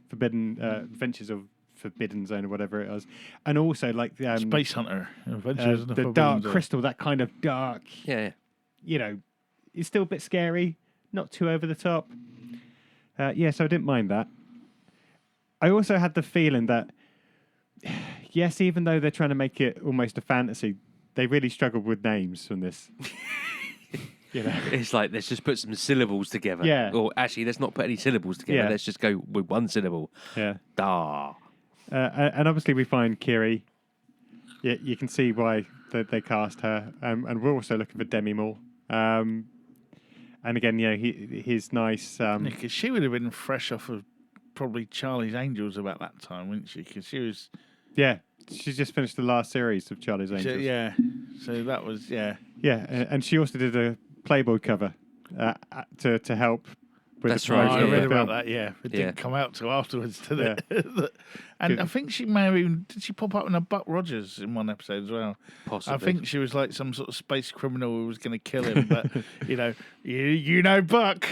Forbidden Adventures of Forbidden Zone or whatever it was, and also like Space Hunter Adventures in the Forbidden Dark Zone. Crystal, that kind of dark, Yeah. it's still a bit scary, not too over the top. So I didn't mind that. I also had the feeling that, yes, even though they're trying to make it almost a fantasy, they really struggled with names from this. It's like, let's just put some syllables together. Yeah. Or actually, let's not put any syllables together. Yeah. Let's just go with one syllable. Yeah. Da. And obviously we find Kiri. Yeah, you can see why they cast her. And we're also looking for Demi Moore. And again, he's nice. Because she would have been fresh off of probably Charlie's Angels about that time, wouldn't she? Because she was... Yeah, she's just finished the last series of Charlie's Angels. Yeah, so that was, Yeah, and she also did a Playboy cover to help with That's the right, promotion I of the read about film. that, yeah. It Yeah. didn't come out till afterwards, did it? And Good. I think she may have even... Did she pop up in a Buck Rogers in one episode as well? Possibly. I think she was like some sort of space criminal who was going to kill him, but, you know Buck.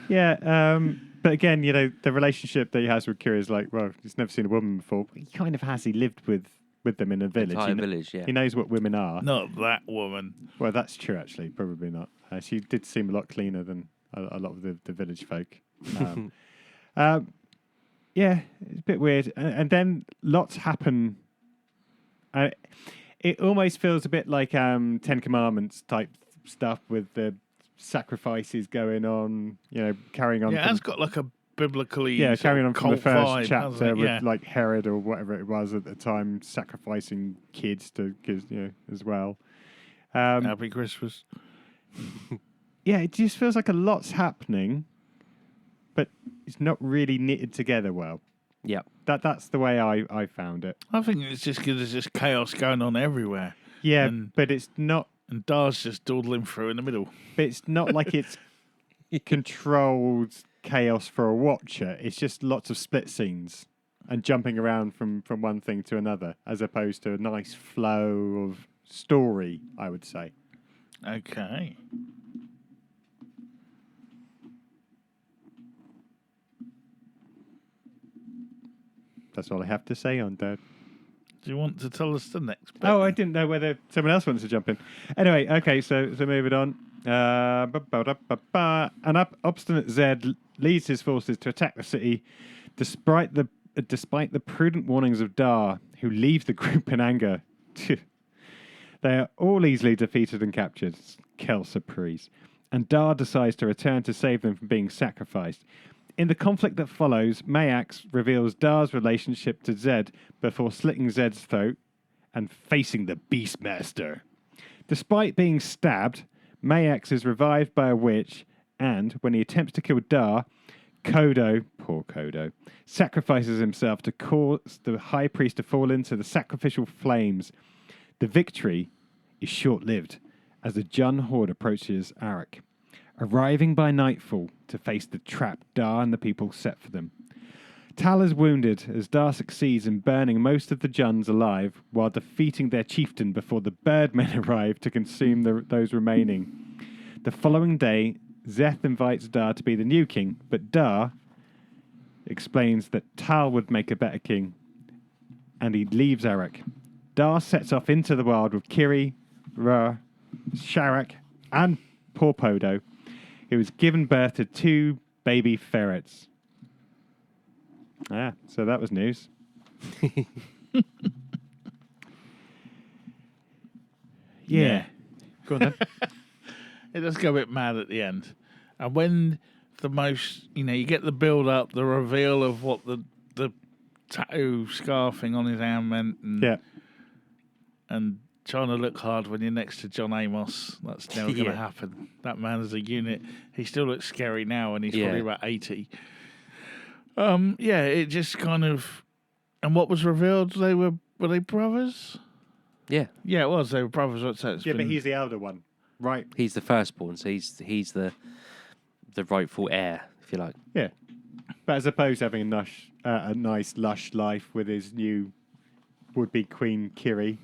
Yeah, but again, the relationship that he has with Kira is like, well, he's never seen a woman before. But he kind of has. He lived with them in a village. Entire village, yeah. He knows what women are. Not that woman. Well, that's true, actually. Probably not. She did seem a lot cleaner than a lot of the village folk. Yeah, it's a bit weird. And then lots happen. It almost feels a bit like Ten Commandments type stuff with the sacrifices going on, carrying on. Yeah, from- it's got like a biblically carrying on from the cult first vibe, hasn't chapter it? with Yeah. like Herod or whatever it was at the time, sacrificing kids as well. Happy Christmas. Yeah, it just feels like a lot's happening, but it's not really knitted together well. Yeah. That's the way I found it. I think it's just because there's just chaos going on everywhere. Yeah, And- but it's not. And Dar's just dawdling through in the middle. But it's not like it's controlled chaos for a watcher. It's just lots of split scenes and jumping around from one thing to another, as opposed to a nice flow of story, I would say. Okay. That's all I have to say on that. Do you want to tell us the next bit? Oh, I didn't know whether someone else wants to jump in. Anyway, okay, so moving on. An obstinate Zed leads his forces to attack the city, despite the prudent warnings of Dar, who leave the group in anger. They are all easily defeated and captured. Quelle surprise. And Dar decides to return to save them from being sacrificed. In the conflict that follows, Mayax reveals Dar's relationship to Zed before slitting Zed's throat and facing the Beastmaster. Despite being stabbed, Mayax is revived by a witch, and when he attempts to kill Dar, Kodo, poor Kodo, sacrifices himself to cause the high priest to fall into the sacrificial flames. The victory is short-lived as the Jun horde approaches Arak, arriving by nightfall to face the trap Dar and the people set for them. Tal is wounded as Dar succeeds in burning most of the Juns alive while defeating their chieftain before the Birdmen arrive to consume those remaining. The following day, Zeth invites Dar to be the new king, but Dar explains that Tal would make a better king, and he leaves Arak. Dar sets off into the wild with Kiri, Ra, Sharak, and Porpodo, who has given birth to 2 baby ferrets. So that was news. Yeah. Go on then. It does go a bit mad at the end. And when the most, you get the build up, the reveal of what the tattoo scarfing on his arm meant. And, Yeah. And trying to look hard when you're next to John Amos. That's never going to Yeah. happen. That man is a unit. He still looks scary now, and he's Yeah. probably about 80. It just kind of And what was revealed? Were they brothers? Yeah, Yeah, it was. They were brothers. What's that? Yeah, but he's the elder one, right? he's the firstborn, so he's the rightful heir, if you like. Yeah. But as opposed to having a nice, lush life with his new would-be queen, Kiri,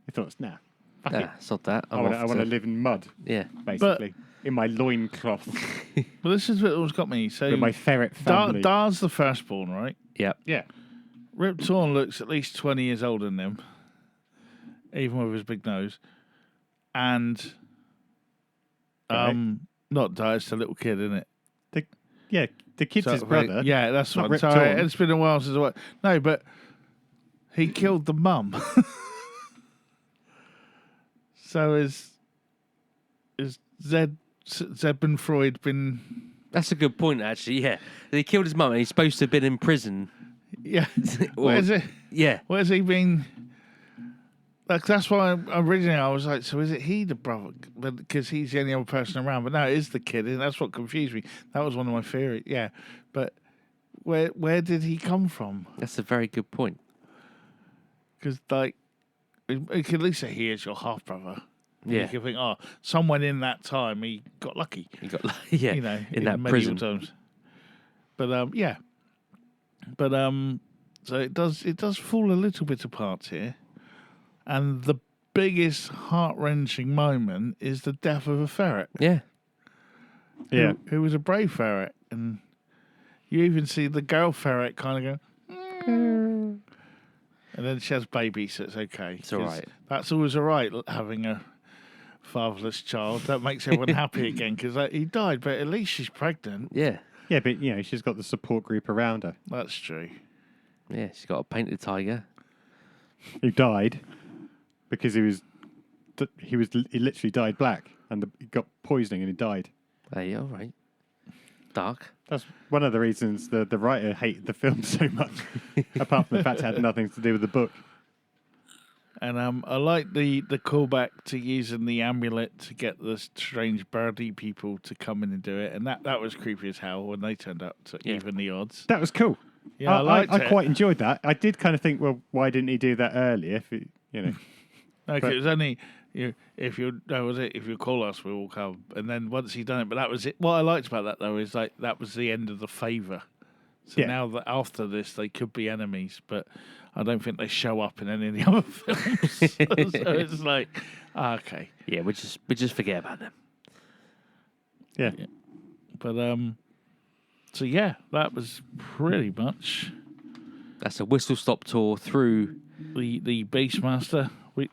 he thought, nah, fuck it. Sod that. I want to live in mud, Yeah. basically. In my loincloth But this is what always got me. So with my ferret family. Dar's the firstborn, right? Yeah. Yeah. Rip Torn looks at least 20 years older than him, even with his big nose. And Right. not Dar, it's the little kid, isn't it? The kid's his brother. Yeah, that's Not one. Rip Sorry, Torn. it's been a while since I. No, but he killed the mum. So is Zebin Freud been? That's a good point, actually. Yeah, he killed his mum, and he's supposed to have been in prison. Yeah, Or- where's it? Yeah, Where's he been? Like that's why originally I was like, so is it he the brother? Because he's the only other person around. But no, it is the kid, and that's what confused me. That was one of my theories. Yeah, but where did he come from? that's a very good point. Because like, you could at least say he is your half brother. Yeah, You could think, oh, someone in that time he got lucky. he got yeah You know, in that medieval prison. times. But yeah, but so it does fall a little bit apart here, and the biggest heart wrenching moment is the death of a ferret. Yeah, Yeah. Who was a brave ferret, and you even see the girl ferret kind of go, and then she has babies, so it's okay. It's all 'cause right. That's always all right, having a fatherless child. That makes everyone happy again because he died, but at least she's pregnant. yeah, Yeah, but, she's got the support group around her That's true. yeah. She's got a painted tiger. who died because he literally died black and he got poisoning and he died. Hey, all right. Dark. That's one of the reasons the writer hated the film so much, apart from the fact it had nothing to do with the book. And I like the callback to using the amulet to get the strange birdie people to come in and do it, and that was creepy as hell when they turned up to even the odds. That was cool. Yeah, I liked I it. quite enjoyed that. I did kind of think, well, why didn't he do that earlier? If it, No, 'cause it was only if you call us, we will come. And then once he done it, but that was it. What I liked about that though is like that was the end of the favour. So Yeah. now that after this they could be enemies, but I don't think they show up in any of the other films. So it's like, okay, Yeah, we just forget about them. yeah. but so yeah, that was pretty much That's a whistle stop tour through. the Beastmaster. We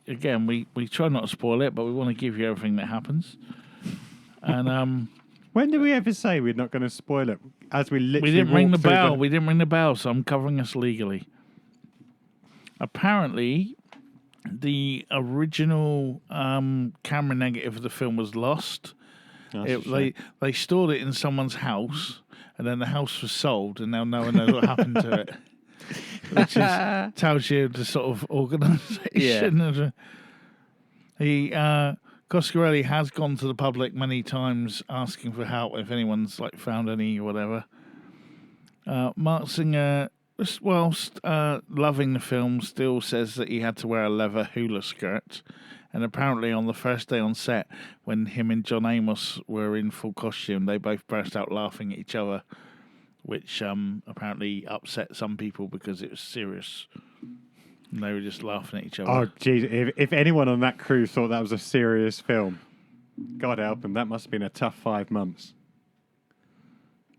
try not to spoil it, but we want to give you everything that happens. And When did we ever say we're not going to spoil it? As we literally we didn't ring the walked through bell. We didn't ring the bell, so I'm covering us legally. Apparently, the original camera negative of the film was lost. That's a shame. They stored it in someone's house, and then the house was sold, and now no one knows what happened to it. Which tells you the sort of organisation. Yeah. Coscarelli has gone to the public many times asking for help if anyone's like found any or whatever. Mark Singer, whilst loving the film, still says that he had to wear a leather hula skirt. And apparently on the first day on set, when him and John Amos were in full costume, they both burst out laughing at each other, which apparently upset some people because it was serious. And they were just laughing at each other. Oh, geez. If anyone on that crew thought that was a serious film, God help them. That must have been a tough 5 months.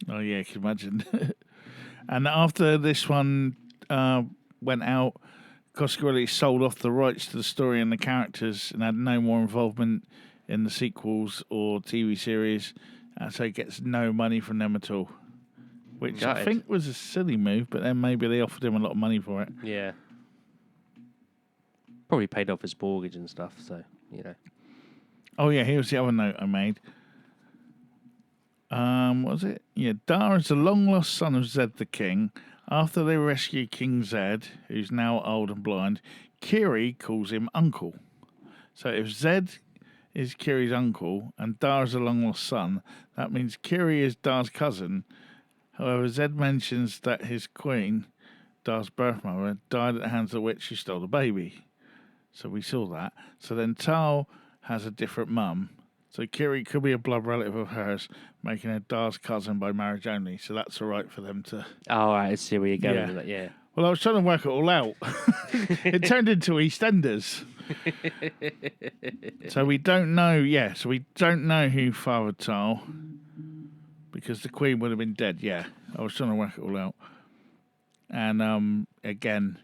Oh, yeah, I can imagine. And after this one went out, Coscarelli sold off the rights to the story and the characters and had no more involvement in the sequels or TV series. So he gets no money from them at all. Which I Gutted. think was a silly move, but then maybe they offered him a lot of money for it. Yeah. Probably paid off his mortgage and stuff, so, Oh, yeah, here's the other note I made. What was it? Yeah, Dar is the long-lost son of Zed the King. After they rescue King Zed, who's now old and blind, Kiri calls him uncle. So if Zed is Kiri's uncle and Dar is a long-lost son, that means Kiri is Dar's cousin. However, Zed mentions that his queen, Dar's birth mother, died at the hands of the witch who stole the baby. So we saw that. So then Tal has a different mum. So Kiri could be a blood relative of hers, making her Dar's cousin by marriage only. So that's all right for them to... Oh, right, I see where you're going Yeah. with that, yeah. Well, I was trying to work it all out. It turned into EastEnders. So we don't know, so we don't know who fathered Tal, because the Queen would have been dead, yeah. I was trying to work it all out. And again,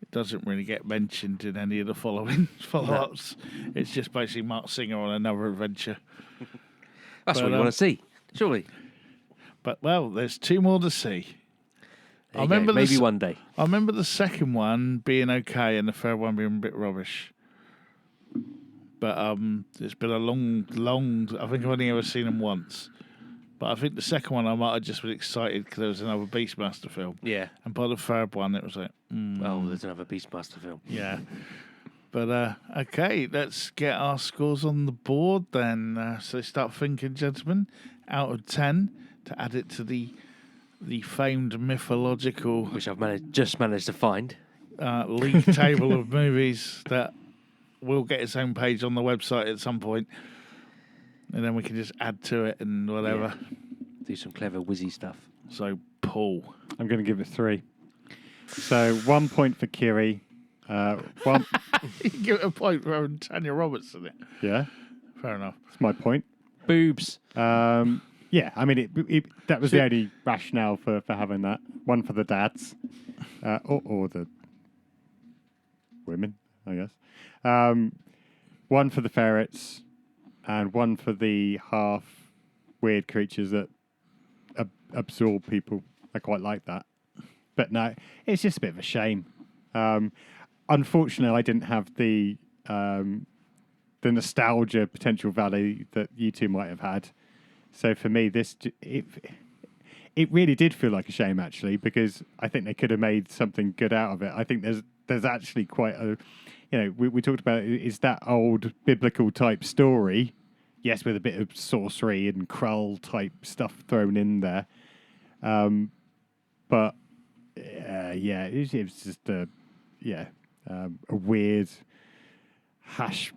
it doesn't really get mentioned in any of the following follow-ups. No. It's just basically Mark Singer on another adventure. That's what you want to see, surely. But, well, there's 2 more to see. I remember maybe one day. I remember the second one being okay and the third one being a bit rubbish. But it's been a long... I think I've only ever seen them once. But I think the second one I might have just been excited because there was another Beastmaster film. Yeah. And by the third one, it was like... Oh, there's another Beastmaster film. Yeah. But, okay, let's get our scores on the board then. So start thinking, gentlemen. Out of 10 to add it to the famed mythological... Which I've just managed to find. League table of movies that will get its own page on the website at some point. And then we can just add to it and whatever. Yeah. Do some clever whizzy stuff. So, Paul. I'm going to give it 3. So 1 point for Kiri. One. You give it a point for Tanya Roberts, isn't it? Yeah. Fair enough. That's my point. Boobs. Yeah, I mean, that was the only rationale for having that. 1 for the dads, or the women, I guess. 1 for the ferrets, and 1 for the half weird creatures that absorb people. I quite like that. But no, it's just a bit of a shame. Unfortunately, I didn't have the nostalgia potential value that you two might have had. So for me, it really did feel like a shame, actually, because I think they could have made something good out of it. I think there's actually quite a, we talked about is that old biblical type story, yes, with a bit of sorcery and Krull type stuff thrown in there, but it was just a weird hashed,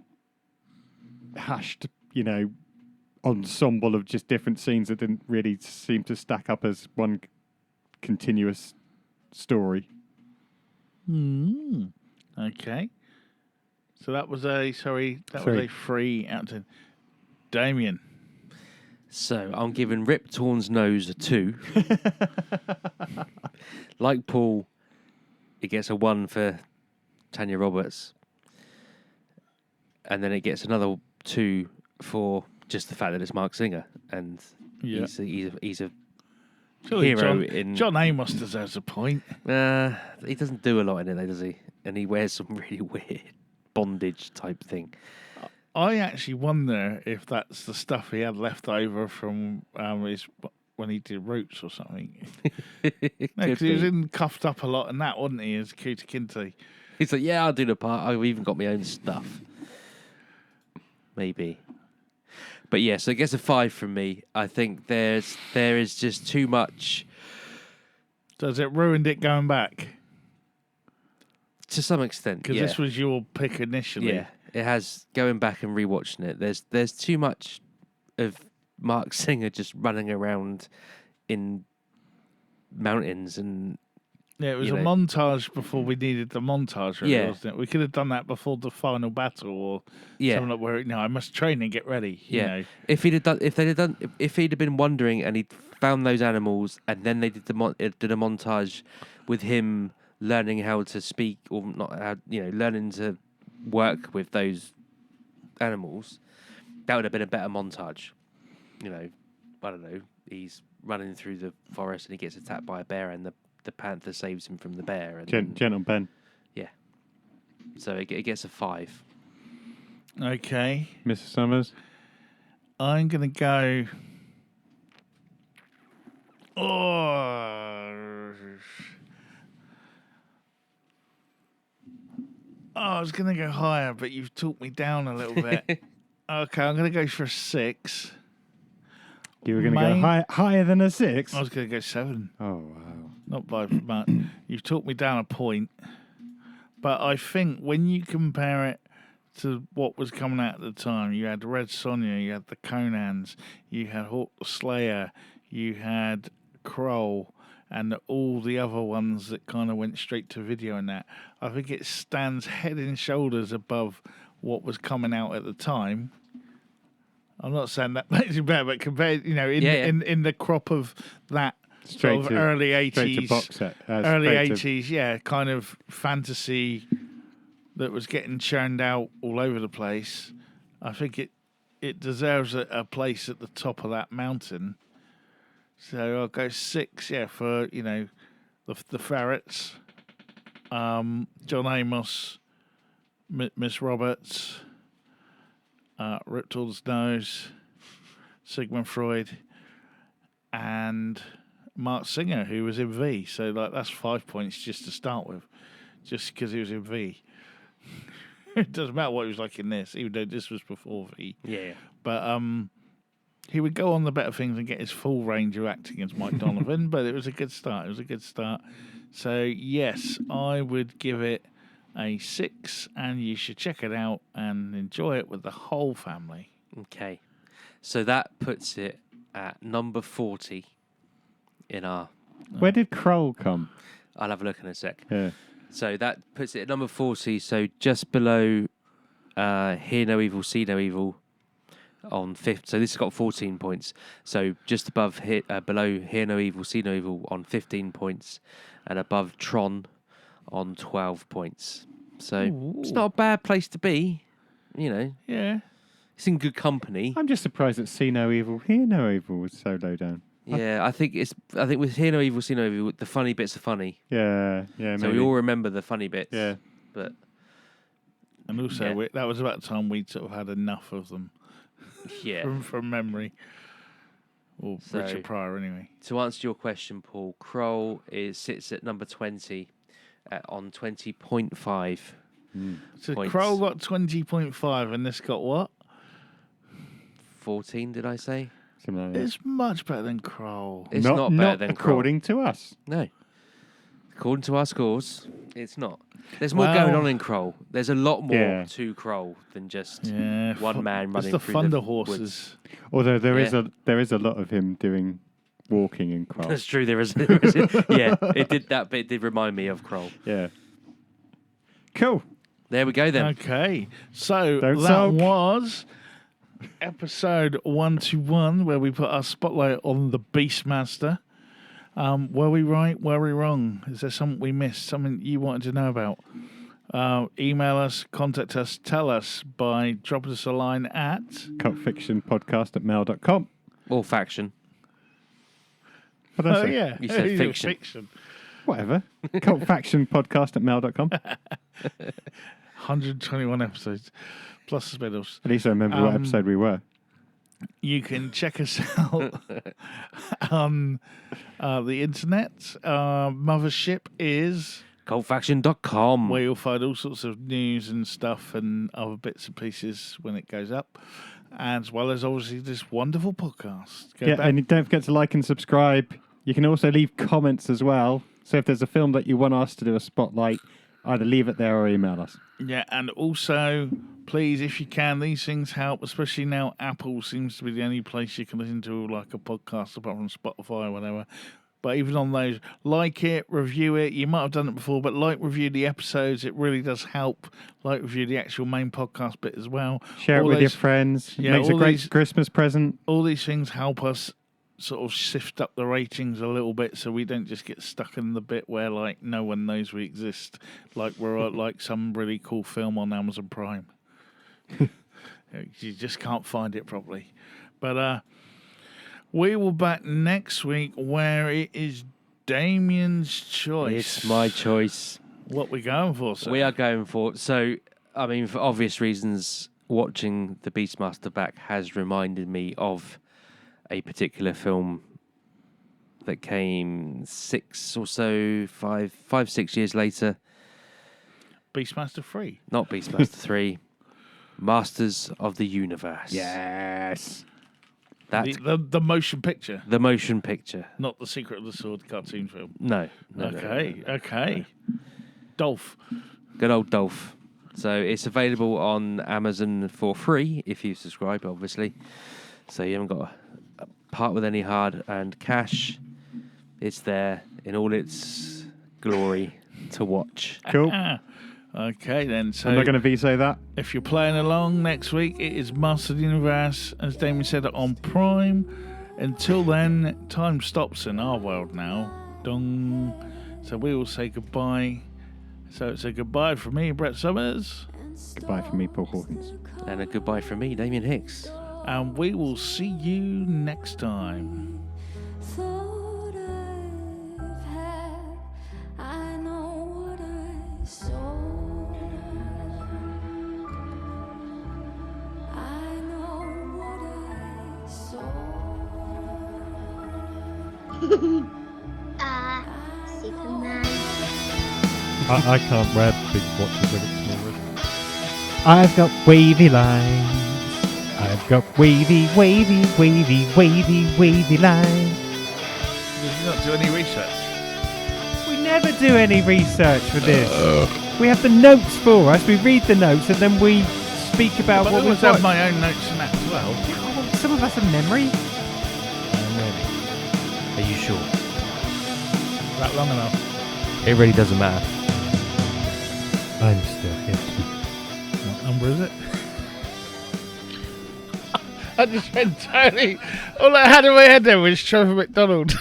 ensemble of just different scenes that didn't really seem to stack up as one continuous story. Okay. So that was a 3 out of 10. Damien. So I'm giving Rip Torn's nose a 2. Like Paul, it gets a 1 for Tanya Roberts. And then it gets another 2 for just the fact that it's Mark Singer, and he's a Surely hero in... John Amos deserves a point. He doesn't do a lot in it, though, does he? And he wears some really weird bondage type thing. I actually wonder if that's the stuff he had left over from when he did Roots or something. Because he was cuffed up a lot in that, wasn't he, as Kuta Kinte? He's like, yeah, I'll do the part. I've even got my own stuff. Maybe. But yeah, so it gets a 5 from me. I think there is just too much. Does it ruined it going back? To some extent, because this was your pick initially. Yeah, it has. Going back and rewatching it, there's too much of Mark Singer just running around in mountains and. Yeah, it was a montage before we needed the montage, really, wasn't it? We could have done that before the final battle, or something like where I must train and get ready. You know. If he'd have been wandering and he'd found those animals, and then they did did a montage with him learning how to speak, or not, learning to work with those animals, that would have been a better montage. I don't know. He's running through the forest and he gets attacked by a bear, and the panther saves him from the bear. And Gentle Ben. Yeah. So it gets a 5. Okay. Mrs. Summers? I'm going to go... I was going to go higher, but you've talked me down a little bit. Okay, I'm going to go for a 6. You were going to go higher than a 6? I was going to go 7. Oh, wow. Not by much. You've talked me down a point. But I think when you compare it to what was coming out at the time, you had Red Sonja, you had the Conans, you had Hawk the Slayer, you had Kroll, and all the other ones that kind of went straight to video and that. I think it stands head and shoulders above what was coming out at the time. I'm not saying that makes it better, but compared, in the crop of that Straight sort of to early straight to 80s, box set. early Straight to- 80s, yeah, kind of fantasy that was getting churned out all over the place. I think it deserves a place at the top of that mountain. So I'll go 6, yeah, for, the Ferrets, John Amos, Miss Roberts, Riptord's Nose, Sigmund Freud, and Mark Singer, who was in V. So that's 5 points just to start with, just because he was in V. It doesn't matter what he was like in this, even though this was before V. Yeah. But he would go on the better things and get his full range of acting as Mike Donovan. But it was a good start. So yes, I would give it a 6, and you should check it out and enjoy it with the whole family. Okay. So that puts it at number 40 in our... Where did Kroll come? I'll have a look in a sec. Yeah. So that puts it at number 40, so just below Hear No Evil, See No Evil on 5th. So this has got 14 points. So just above, below Hear No Evil, See No Evil on 15 points, and above Tron on 12 points. So it's not a bad place to be, Yeah. It's in good company. I'm just surprised that See No Evil, Hear No Evil was so low down. Yeah, I think with Hear No Evil, See No Evil, the funny bits are funny. Yeah, So maybe. we all remember the funny bits. Yeah. But And also, Yeah. that was about the time we'd sort of had enough of them yeah. from memory. Or So- Richard Pryor, anyway. To answer your question, Paul, Kroll sits at number 20 on 20.5. So Points. Kroll got 20.5, and this got what? 14, did I say? Something like that. It's much better than Kroll. It's not better than Kroll. according to us. No. According to our scores, it's not. There's more Well- going on in Kroll. There's a lot more Yeah. to Kroll than just Yeah, one man running It's the through Thunder the Horses. woods. Although there is Yeah. a lot of him doing walking in Kroll. That's true. There is. Yeah, it did that bit. Did remind me of Kroll. Yeah. Cool. There we go then. Okay, so Don't that sulk. was episode 121, where we put our spotlight on the Beastmaster. Were we right? Were we wrong? Is there something we missed? Something you wanted to know about? Email us, contact us, tell us by dropping us a line at... Cultfictionpodcast@mail.com. Or faction. What did I Oh, say? yeah. You said Yeah, fiction. Whatever. Cultfactionpodcast@mail.com. 121 episodes, plus the spin-offs. At least I remember what episode we were. You can check us out on the internet. Mothership is Cultfaction.com. where you'll find all sorts of news and stuff and other bits and pieces when it goes up, as well as obviously this wonderful podcast. Go Yeah, back. and don't forget to like and subscribe. You can also leave comments as well. So if there's a film that you want us to do a spotlight, either leave it there or email us. Yeah, and also, please, if you can, these things help, especially now Apple seems to be the only place you can listen to like a podcast apart from Spotify or whatever. But even on those, like it, review it. You might have done it before, but review the episodes. It really does help. Review the actual main podcast bit as well. Share it All with your those- friends. Yeah, Makes a all great these- Christmas present. All these things help us sort of sift up the ratings a little bit so we don't just get stuck in the bit where no one knows we exist, like we're like some really cool film on Amazon Prime. You just can't find it properly. But we will back next week where it is Damien's choice. It's my choice. What we going for, sir? We are going for... So, I mean, for obvious reasons, watching the Beastmaster back has reminded me of a particular film that came 6 years later. Beastmaster 3. Not Beastmaster 3. Masters of the Universe. Yes. That The motion picture, the motion picture. not the Secret of the Sword cartoon film. No. Okay. Dolph. Good old Dolph. So it's available on Amazon for free if you subscribe, obviously. So you haven't got to part with any hard-earned cash. It's there in all its glory to watch. Cool. Okay, then. So I'm not going to veto that. if you're playing along next week, it is Master of the Universe, as Damien said, on Prime. Until then, time stops in our world now. Dong. So we will say goodbye. So it's a goodbye from me, Brett Summers. Goodbye from me, Paul Hawkins. And a goodbye from me, Damien Hicks. And we will see you next time. Thought I've had, I know what I saw. I know what I saw. Superman. I can't wear big watches when it's small. I've got wavy lines. I've got wavy lines. Did you not do any research? We never do any research for this. We have the notes for us. We read the notes and then we speak about But I what always we've have got. my own notes and that as well. Oh, some of us have memory. Are you sure? That long enough. It really doesn't matter. I'm still here. What number is it? I just went totally. All I had in my head there was Trevor McDonald.